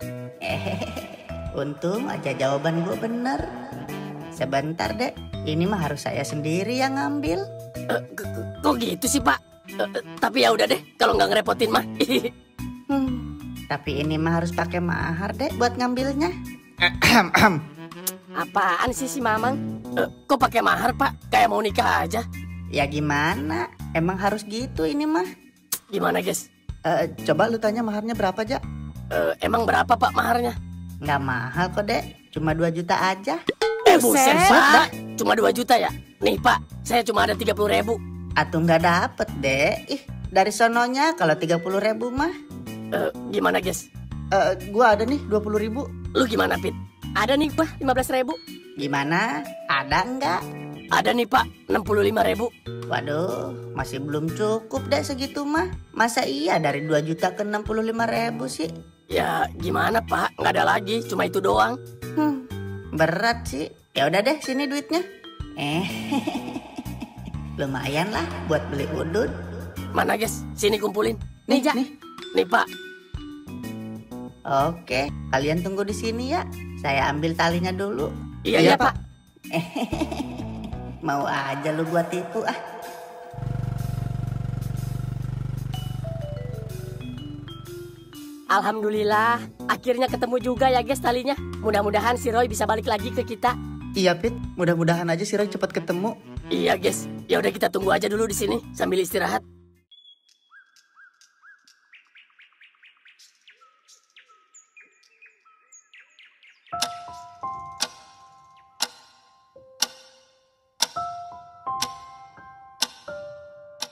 Untung aja jawaban gue bener. Sebentar Dek, ini mah harus saya sendiri yang ngambil. Kok gitu sih Pak? Tapi ya udah deh, kalau nggak ngerepotin mah. Tapi ini mah harus pakai mahar Dek buat ngambilnya. Apaan sih si Mamang? Kok pakai mahar Pak? Kayak mau nikah aja. Ya gimana? Emang harus gitu ini mah. Gimana guys? Coba lu tanya maharnya berapa aja? Emang berapa Pak maharnya? Nggak mahal kok Dek, cuma 2 juta aja. Buset Pak, cuma 2 juta ya? Nih Pak, saya cuma ada 30.000. Atuh nggak dapet Dek. Ih, dari sononya kalau 30.000 mah. Gimana guys? Gua ada nih 20.000. Lu gimana Pit? Ada nih Pak 15.000. Gimana? Ada nggak? Ada nih Pak 65.000. Waduh, masih belum cukup deh segitu mah. Masa iya dari 2 juta ke 65.000 sih? Ya gimana Pak, nggak ada lagi, cuma itu doang. Berat sih. Ya udah deh, sini duitnya. Lumayan lah buat beli udun. Mana guys? Sini kumpulin. Nih Ja. Nih Pak. Oke, kalian tunggu di sini ya. Saya ambil talinya dulu. Iya Pak. Mau aja lu gua tipu ah. Alhamdulillah, akhirnya ketemu juga ya guys talinya. Mudah-mudahan si Roy bisa balik lagi ke kita. Iya Pit, mudah-mudahan aja si Roy cepat ketemu. Iya guys, ya udah kita tunggu aja dulu di sini sambil istirahat.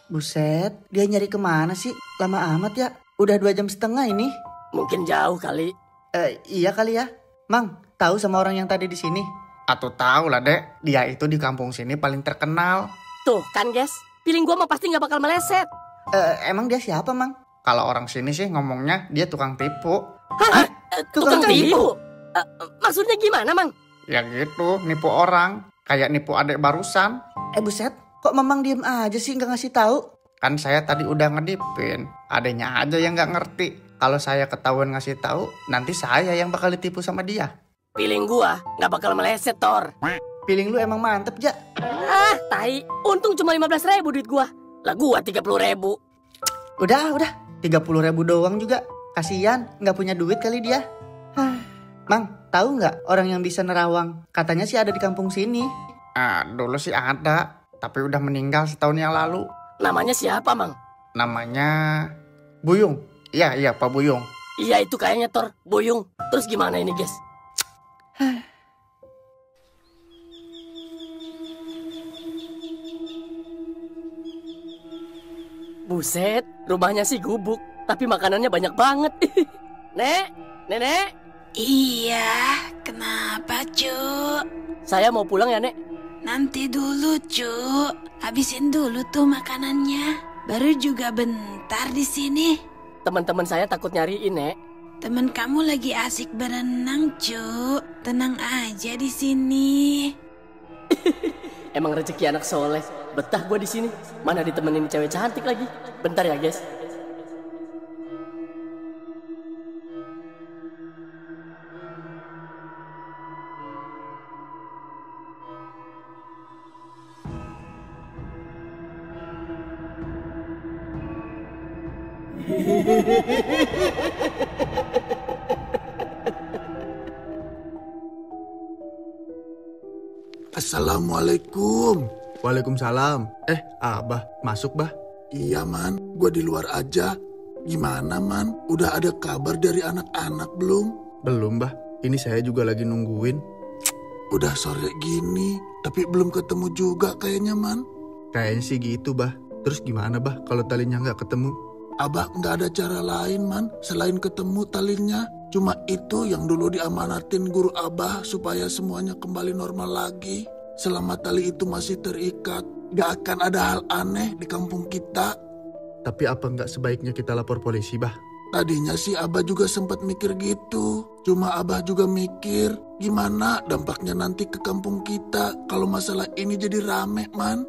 Buset, dia nyari kemana sih? Lama amat ya. Udah 2,5 jam ini. Mungkin jauh kali. Iya kali ya. Mang, tahu sama orang yang tadi di sini? Atau tahu lah Dek, dia itu di kampung sini paling terkenal. Tuh kan guys, feeling gua mah pasti nggak bakal meleset. Emang dia siapa Mang? Kalau orang sini sih ngomongnya dia tukang tipu. Hah? Tukang tipu? Maksudnya gimana Mang? Ya gitu, nipu orang. Kayak nipu adek barusan. Buset, kok Mamang diem aja sih nggak ngasih tahu? Kan saya tadi udah ngedipin, adanya aja yang nggak ngerti. Kalau saya ketahuan ngasih tahu, nanti saya yang bakal ditipu sama dia. Feeling gua nggak bakal meleset Tor. Feeling lu emang mantep Ja. Tai, untung cuma 15.000 duit gua. Lah gua 30.000. Udah, 30.000 doang juga. Kasian, nggak punya duit kali dia. Mang, tahu nggak orang yang bisa nerawang? Katanya sih ada di kampung sini. Dulu sih ada, tapi udah meninggal setahun yang lalu. Namanya siapa Mang? Namanya Buyung. Iya Pak Buyung. Iya itu kayaknya Tor, Buyung. Terus gimana ini guys? Buset, rumahnya sih gubuk, tapi makanannya banyak banget. Nenek. Iya, kenapa, Cuk? Saya mau pulang ya, Nek. Nanti dulu, Cuk. Habisin dulu tuh makanannya. Baru juga bentar di sini. Teman-teman saya takut nyariin, Nek. Teman kamu lagi asik berenang, Cuk. Tenang aja di sini. Emang rezeki anak soleh. Betah gua di sini. Mana ditemenin cewek cantik lagi. Bentar ya, guys. Assalamualaikum. Waalaikumsalam. Abah, masuk, Bah. Iya, Man. Gue di luar aja. Gimana, Man? Udah ada kabar dari anak-anak belum? Belum, Bah. Ini saya juga lagi nungguin. Udah sore gini, tapi belum ketemu juga kayaknya, Man. Kayaknya sih gitu, Bah. Terus gimana, Bah, kalau talinya nggak ketemu? Abah nggak ada cara lain, Man, selain ketemu talinya. Cuma itu yang dulu diamanatin guru Abah supaya semuanya kembali normal lagi. Selama tali itu masih terikat, gak akan ada hal aneh di kampung kita. Tapi apa nggak sebaiknya kita lapor polisi, Bah? Tadinya sih Abah juga sempat mikir gitu. Cuma Abah juga mikir, gimana dampaknya nanti ke kampung kita kalau masalah ini jadi rame, Man.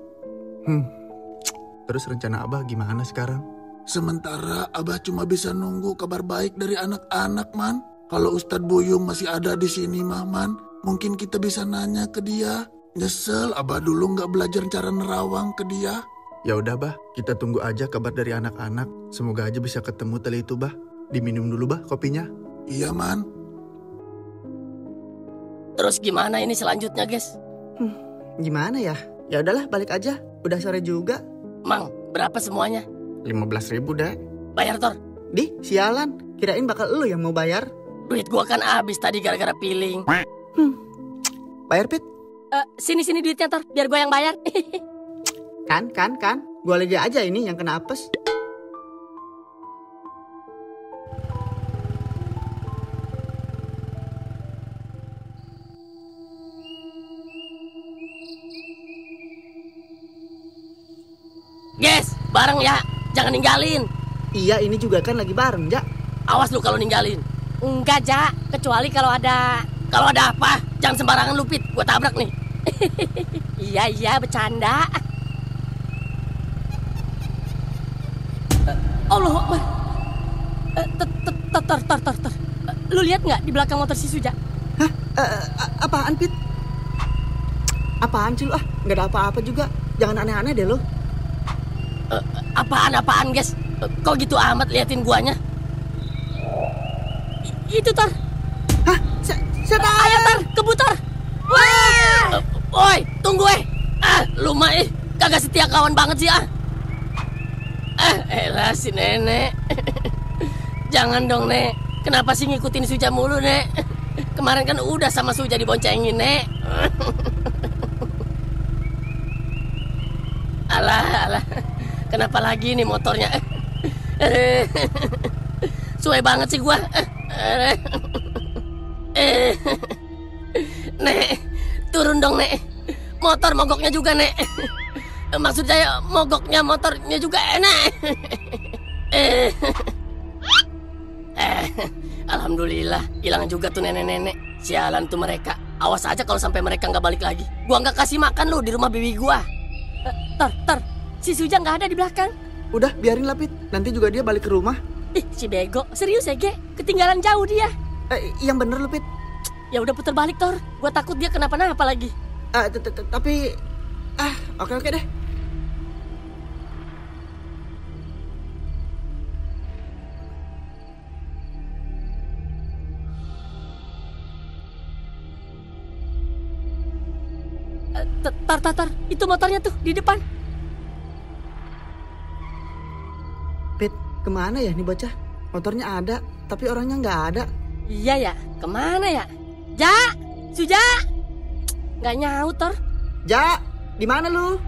Terus rencana Abah gimana sekarang? Sementara Abah cuma bisa nunggu kabar baik dari anak-anak, Man. Kalau Ustadz Buyung masih ada di sini, Man, mungkin kita bisa nanya ke dia. Nyesel Abah dulu nggak belajar cara nerawang ke dia. Ya udah, Bah, kita tunggu aja kabar dari anak-anak. Semoga aja bisa ketemu tali itu, Bah. Diminum dulu, Bah, kopinya. Iya, Man. Terus gimana ini selanjutnya, guys? Gimana ya? Ya udahlah, balik aja. Udah sore juga. Mang, berapa semuanya? 15.000, Dek. Bayar, Tor. Di, sialan. Kirain bakal lu yang mau bayar. Duit gua kan habis tadi gara-gara piling. Bayar, Pit. Sini duitnya, Tor. Biar gua yang bayar. Kan. Gua lagi aja ini yang kena apes. Guys, bareng ya. Jangan ninggalin. Iya, ini juga kan lagi bareng, Ja. Awas lu kalau ninggalin. Enggak, Ja. Kecuali kalau ada apa. Jangan sembarangan lu, Pit. Gua tabrak nih. Iya, bercanda. Allah Akbar. Tor. Lu lihat nggak di belakang motor si Suja? Hah? Apaan, Pit? Apaan sih lu? Nggak ada apa-apa juga. Jangan aneh-aneh deh lu. Apaan, guys? Kok gitu amat liatin guanya? Itu, Tor. Hah? Siapa? Ayo, Tor, kebut, Tor. Woi, tunggu, lu mah kagak setia kawan banget sih, elah si nenek. Jangan dong, Nek. Kenapa sih ngikutin Suja mulu, Nek? Kemarin kan udah sama Suja diboncengin, Nek. Alah. Kenapa lagi nih motornya? Suwe banget sih gua. Nek, turun dong, Nek. Motor mogoknya juga, Nek. Maksud saya mogoknya motornya juga, Nek. Alhamdulillah, hilang juga tuh nenek-nenek. Sialan tuh mereka. Awas aja kalau sampai mereka nggak balik lagi. Gua nggak kasih makan lu di rumah bibi gua. Tor, si Suja nggak ada di belakang. Udah, biarin lah, Pit. Nanti juga dia balik ke rumah. Si bego, serius ya, Ge? Ketinggalan jauh dia. Yang bener lu, Pit. Ya udah putar balik, Tor. Gua takut dia kenapa-napa lagi. Tapi oke deh. Tar, itu motornya tuh di depan. Pit, kemana ya nih bocah? Motornya ada, tapi orangnya nggak ada. Iya ya, kemana ya? Ja, Suja, nggak nyaut, Tor. Ja, di mana lu?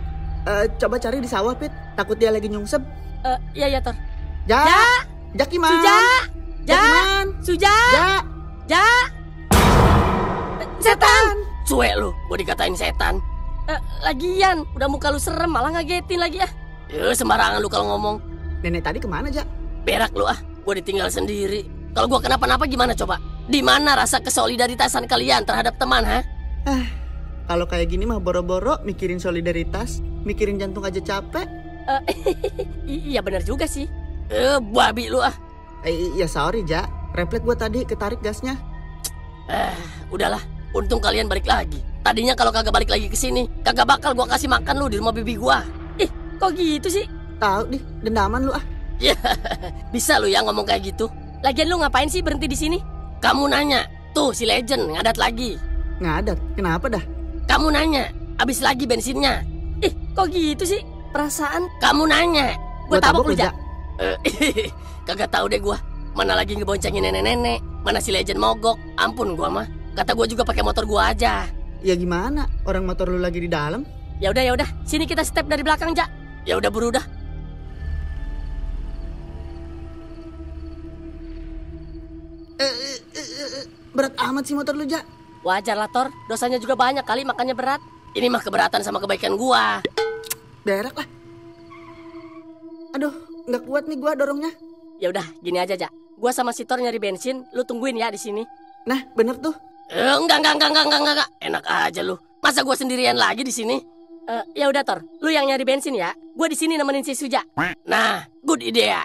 Coba cari di sawah, Pit. Takut dia lagi nyungsep. Iya, Tor. Ja, Jakiman. Suja, Jakiman. Suja. Ja, Ja! Setan! Cuek lu, gua dikatain setan. Lagian, udah muka lu serem malah ngagetin lagi ah. Sembarangan lu kalau ngomong. Nenek tadi kemana, Jak? Berak lu ah, gua ditinggal sendiri. Kalau gua kenapa-napa gimana coba? Di mana rasa kesolidaritasan kalian terhadap teman, ha? Kalau kayak gini mah boro-boro mikirin solidaritas, mikirin jantung aja capek. Iya benar juga sih. Babi lu ah. Iya sorry, Jak. Refleks gua tadi ketarik gasnya. Udahlah. Untung kalian balik lagi. Tadinya kalau kagak balik lagi ke sini, kagak bakal gua kasih makan lu di rumah bibi gua. Kok gitu sih? Tahu nih, dendaman lu ah. Ya, bisa lu ya ngomong kayak gitu. Lagian lu ngapain sih berhenti di sini? Kamu nanya, tuh si Legend ngadat lagi. Ngadat? Kenapa dah? Kamu nanya, habis lagi bensinnya. Kok gitu sih? Perasaan kamu nanya. Gua tabok lu, Jak. Kagak tahu deh gua. Mana lagi ngeboncengin nenek-nenek, mana si Legend mogok. Ampun gua mah. Kata gua juga pakai motor gua aja. Ya gimana? Orang motor lu lagi di dalam. Ya udah. Sini kita step dari belakang, Jak. Ya udah buru dah. Berat amat sih motor lu, Jak. Wajar lah, Tor. Dosanya juga banyak kali makanya berat. Ini mah keberatan sama kebaikan gua. Berak lah. Aduh, nggak kuat nih gua dorongnya. Ya udah, gini aja, Jak. Gua sama si Tor nyari bensin, lu tungguin ya di sini. Nah, bener tuh. Enggak. Enak aja lu. Masa gua sendirian lagi di sini? Ya udah, Tor. Lu yang nyari bensin ya. Gua di sini nemenin si Suja. Nah, good idea.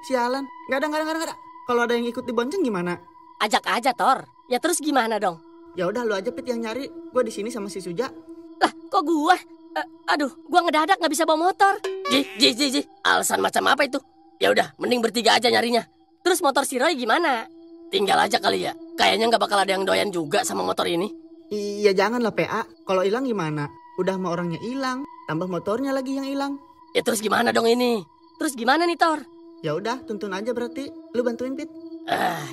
Sialan. Nggak ada. Kalau ada yang ikut dibonceng gimana? Ajak aja, Tor. Ya terus gimana dong? Ya udah lu aja, Pit, yang nyari. Gua di sini sama si Suja. Lah, kok gua? Aduh, gua ngedadak nggak bisa bawa motor. Ji. Alasan macam apa itu? Ya udah, mending bertiga aja nyarinya. Terus motor si Roy gimana? Tinggal aja kali ya. Kayaknya nggak bakal ada yang doyan juga sama motor ini. Iya janganlah PA. Kalau hilang gimana? Udah mah orangnya hilang, tambah motornya lagi yang hilang. Ya terus gimana dong ini? Terus gimana nih, Tor? Ya udah, tuntun aja berarti. Lu bantuin, Pit.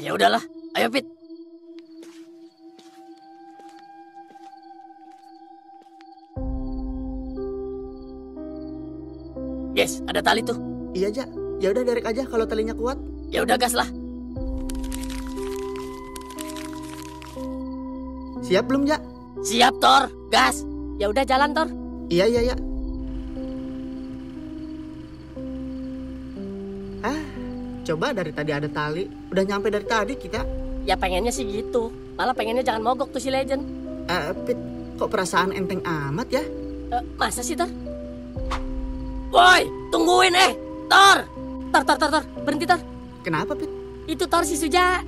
Ya udahlah. Ayo, Pit. Guys, ada tali tuh. Iya, Jak. Ya udah derek aja kalau talinya kuat. Ya udah gas lah. Siap belum, Jak? Siap, Tor. Gas. Ya udah jalan, Tor. Iya. Coba dari tadi ada tali. Udah nyampe dari tadi kita. Ya pengennya sih gitu. Malah pengennya jangan mogok tuh si Legend. Pit, kok perasaan enteng amat ya? Masa sih, Tor? Woi, tungguin Tor. Tor. Berhenti, Tor. Kenapa, Pit? Itu Tor si Suja.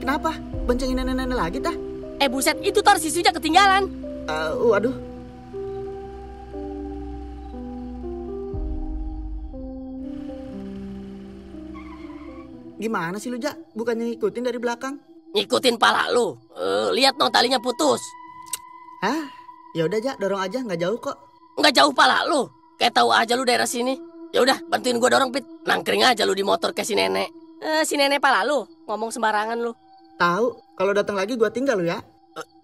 Kenapa? Boncengin nenek-nenek lagi, tah? Buset, itu Tor si Suja ketinggalan. Waduh. Gimana sih lu, Jak? Bukannya ngikutin dari belakang? Ngikutin pala lu. Lihat no talinya putus. Ya udah, Jak, dorong aja, nggak jauh kok. Nggak jauh pala lu. Kayak tahu aja lu daerah sini. Ya udah, bantuin gua dorong, Pit. Nangkring aja lu di motor kayak si nenek. Si nenek pala lu, ngomong sembarangan lu. Tahu, kalau datang lagi gua tinggal lu ya.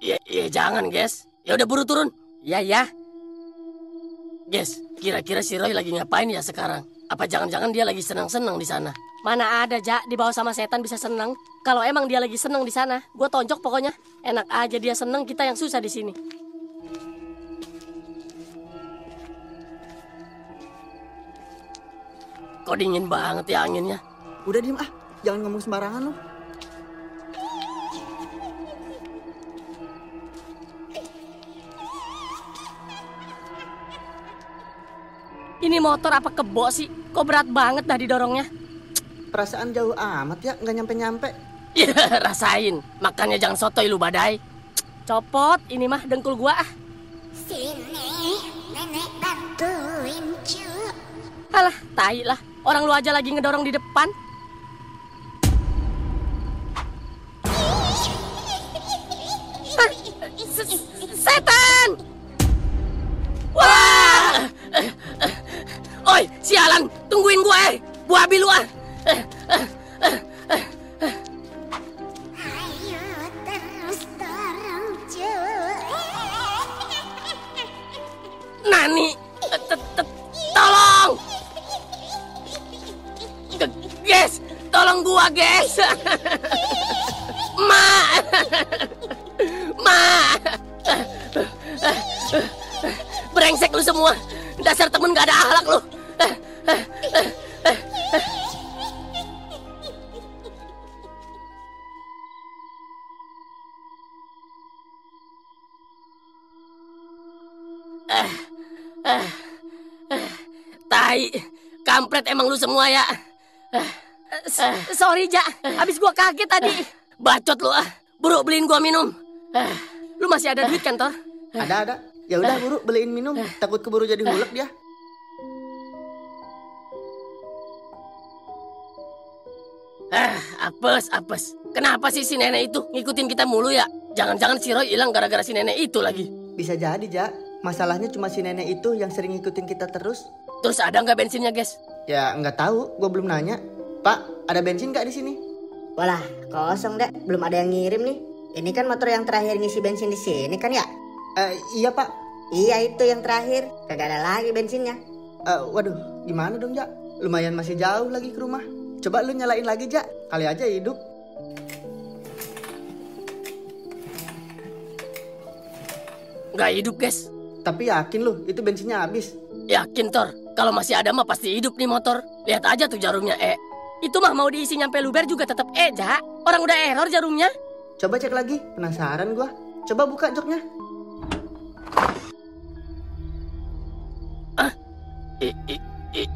Ya jangan, guys. Ya udah buru turun. Ya. Guys, kira-kira si Roy lagi ngapain ya sekarang? Apa jangan-jangan dia lagi senang-senang di sana? Mana ada, Jak, dibawa sama setan bisa senang. Kalau emang dia lagi senang di sana, gua tonjok pokoknya. Enak aja dia senang, kita yang susah di sini. Kok dingin banget ya anginnya? Udah diem jangan ngomong sembarangan lu. Ini motor apa kebo sih? Kok berat banget dah didorongnya? Perasaan jauh amat ya, nggak nyampe-nyampe. Ya, rasain. Makanya jangan sotoy lu, badai. Copot, ini mah dengkul gua Sini, nenek bantuin cu. Alah, tai lah. Orang lu aja lagi ngedorong di depan. Setan! Wah! Oi, sialan, tungguin gue, buah abi lu Ayo terus dorong cu. Nani, tolong! Guys, tolong gua, guys! Ma! Ma! Brengsek lu semua. Dasar temen gak ada akhlak lu. Tai, kampret emang lu semua ya. Sorry, Ja. Habis gua kaget tadi. Bacot lu ah. Buru beliin gua minum. Lu masih ada duit kan, Tor? Ada. Ya udah buru beliin minum. Takut keburu jadi hulek dia. Apes. Kenapa sih si nenek itu ngikutin kita mulu ya? Jangan-jangan si Roy hilang gara-gara si nenek itu lagi. Bisa jadi, Ja. Masalahnya cuma si nenek itu yang sering ngikutin kita terus. Terus ada nggak bensinnya, guys? Ya nggak tahu, gue belum nanya. Pak, ada bensin nggak di sini? Walah, kosong deh. Belum ada yang ngirim nih. Ini kan motor yang terakhir ngisi bensin di sini kan ya? Iya Pak. Iya itu yang terakhir. Kagak ada lagi bensinnya. Waduh, gimana dong, Ja? Lumayan masih jauh lagi ke rumah. Coba lu nyalain lagi, Ja. Kali aja hidup. Nggak hidup, guys. Tapi yakin lu, itu bensinnya habis? Yakin, Tor. Kalau masih ada mah pasti hidup nih motor. Lihat aja tuh jarumnya E. Itu mah mau diisi nyampe luber juga tetap E, Ja. Orang udah error jarumnya. Coba cek lagi, penasaran gua. Coba buka joknya.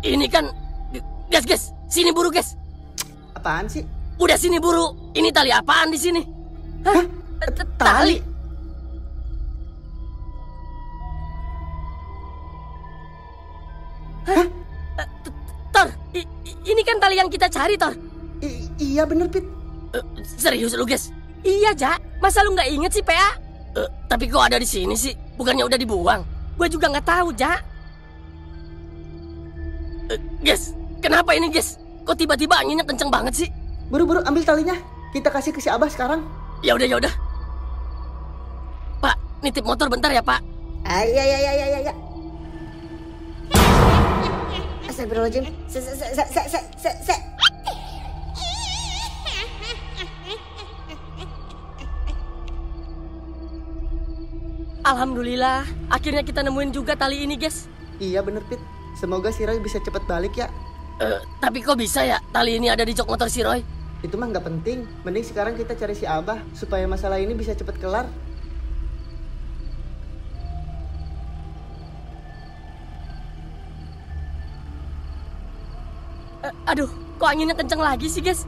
Ini kan... Guys. Sini buru, guys. Apaan sih? Udah sini buru. Ini tali apaan di sini? Hah? Tali? Hah? Tor, ini kan tali yang kita cari, Tor. Iya bener, Pit. Serius lu, guys? Iya, Ja. Masa lu nggak inget sih, PA? Tapi kok ada di sini sih? Bukannya udah dibuang? Gue juga nggak tahu, Ja. Guys, kenapa ini, guys? Kok tiba-tiba anginnya kenceng banget sih? Buru-buru ambil talinya. Kita kasih ke si Abah sekarang. Ya udah. Pak, nitip motor bentar ya, Pak. Iya. Astagfirullahaladzim. Alhamdulillah, akhirnya kita nemuin juga tali ini, guys. Iya bener, Pit. Semoga si Roy bisa cepet balik ya. Tapi kok bisa ya tali ini ada di jok motor si Roy? Itu mah nggak penting. Mending sekarang kita cari si Abah supaya masalah ini bisa cepet kelar. Aduh, kok anginnya kenceng lagi sih, guys?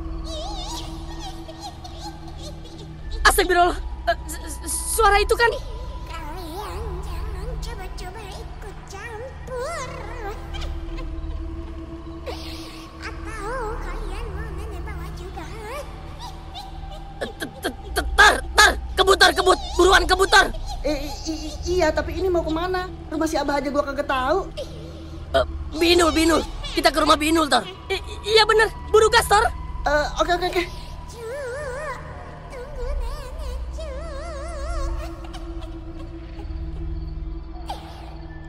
Astagfirullah. Suara itu kan... Kalian jangan coba-coba ikut campur. Atau kalian mau nenek bawa juga? Kebut, buruan kebutar. Iya, tapi ini mau kemana? Rumah si Abah aja gua kagak tahu. Binul. Kita ke rumah Binul, Tor. Iya bener, buru gas, Tor. Oke. Tunggu nenek,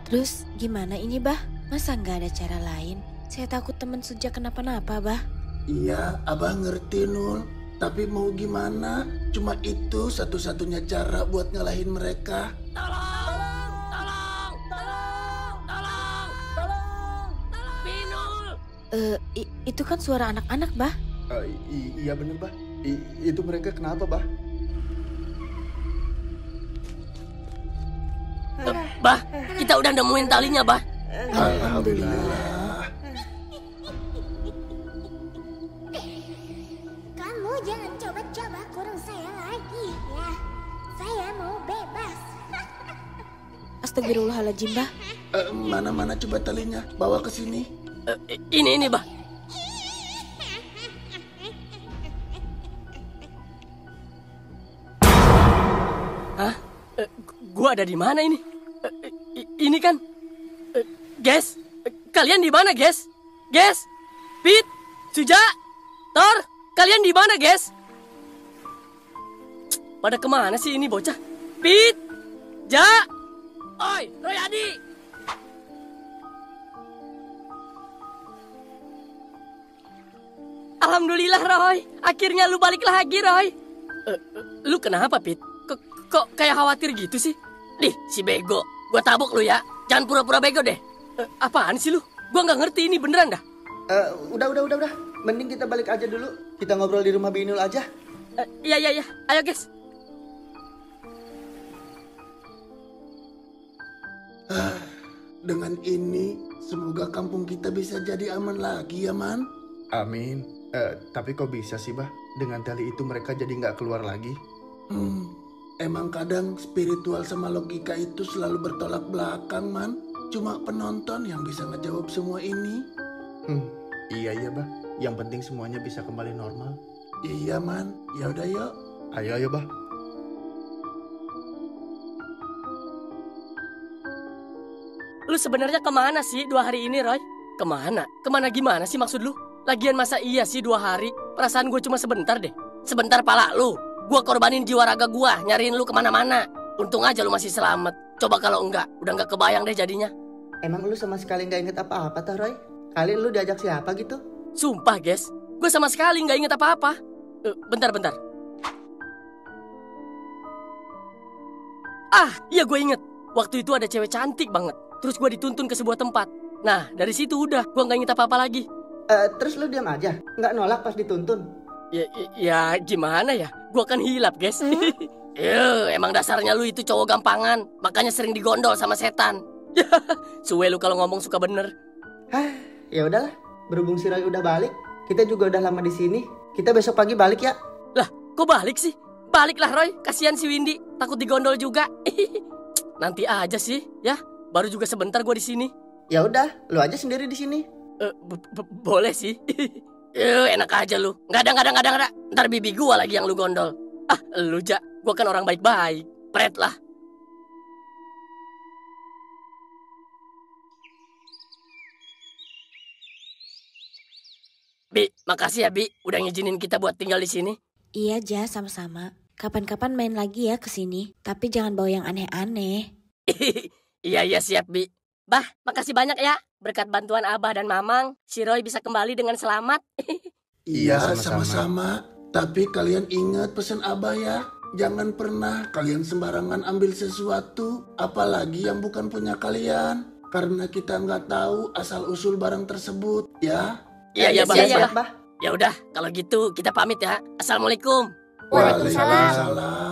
Terus gimana ini, Bah? Masa nggak ada cara lain? Saya takut teman Suja kenapa-napa, Bah. Iya, Abah ngerti, Nul. Tapi mau gimana? Cuma itu satu-satunya cara buat ngalahin mereka. Itu kan suara anak-anak, Bah. Iya bener, Bah. Itu mereka kenapa, Bah? Bah, kita udah nemuin talinya, Bah. Alhamdulillah. Kamu jangan coba-coba kurung saya lagi ya. Saya mau bebas. Astagfirullahaladzim, Bah. Mana coba talinya? Bawa ke sini. Ini, Bah. Hah? Gua ada di mana ini? Ini kan... Guys, kalian di mana, guys? Guys, Pit, Suja, Tor, kalian di mana, guys? Pada kemana sih ini bocah? Pit, Ja, oi, Roy Adi. Alhamdulillah, Roy. Akhirnya lu balik lagi, Roy. Lu kenapa, Pit? Kok kayak khawatir gitu sih? Dih, si bego. Gua tabok lu ya. Jangan pura-pura bego deh. Apaan sih lu? Gua nggak ngerti ini beneran dah. Udah. Mending kita balik aja dulu. Kita ngobrol di rumah Binul aja. Iya. Ayo, guys. Dengan ini, semoga kampung kita bisa jadi aman lagi ya, Man. Amin. Tapi kok bisa sih, Bah? Dengan tali itu mereka jadi nggak keluar lagi? Emang kadang spiritual sama logika itu selalu bertolak belakang, Man. Cuma penonton yang bisa ngejawab semua ini. Iya, Bah. Yang penting semuanya bisa kembali normal. Iya, Man. Ya udah yuk. Ayo, Bah. Lu sebenarnya kemana sih 2 hari ini, Roy? Kemana? Kemana gimana sih maksud lu? Lagian masa iya sih 2 hari? Perasaan gue cuma sebentar deh. Sebentar pala lu. Gue korbanin jiwa raga gue, nyariin lu kemana-mana. Untung aja lu masih selamat. Coba kalau enggak, udah nggak kebayang deh jadinya. Emang lu sama sekali nggak inget apa-apa toh, Roy? Kali lu diajak siapa gitu? Sumpah, guys. Gue sama sekali nggak inget apa-apa. Bentar. Iya gue inget. Waktu itu ada cewek cantik banget. Terus gue dituntun ke sebuah tempat. Nah, dari situ udah. Gue nggak inget apa-apa lagi. Terus lu diam aja? Nggak nolak pas dituntun? Ya gimana ya? Gue kan hilap, guys. Emang dasarnya lu itu cowok gampangan. Makanya sering digondol sama setan. Suwe lu kalau ngomong suka bener. Ya udahlah. Berhubung si Roy udah balik, kita juga udah lama di sini. Kita besok pagi balik ya. Lah, kok balik sih? Baliklah, Roy. Kasihan si Windy. Takut digondol juga. Nanti aja sih, ya. Baru juga sebentar gue di sini. Ya udah, lu aja sendiri di sini. Boleh sih. Enak aja lu. Nggak ada. Ntar bibi gue lagi yang lu gondol. Lu Jak. Gue kan orang baik-baik. Pret lah. Bi, makasih ya Bi. Udah ngizinin kita buat tinggal di sini. Iya, Ja, sama-sama. Kapan-kapan main lagi ya ke sini. Tapi jangan bawa yang aneh-aneh. Iya siap Bi. Bah, makasih banyak ya. Berkat bantuan Abah dan Mamang, si Roy bisa kembali dengan selamat. Iya, sama-sama. Tapi kalian ingat pesan Abah ya. Jangan pernah kalian sembarangan ambil sesuatu, apalagi yang bukan punya kalian. Karena kita nggak tahu asal-usul barang tersebut, ya. Iya, Bah. Ya udah, kalau gitu kita pamit ya. Assalamualaikum. Waalaikumsalam.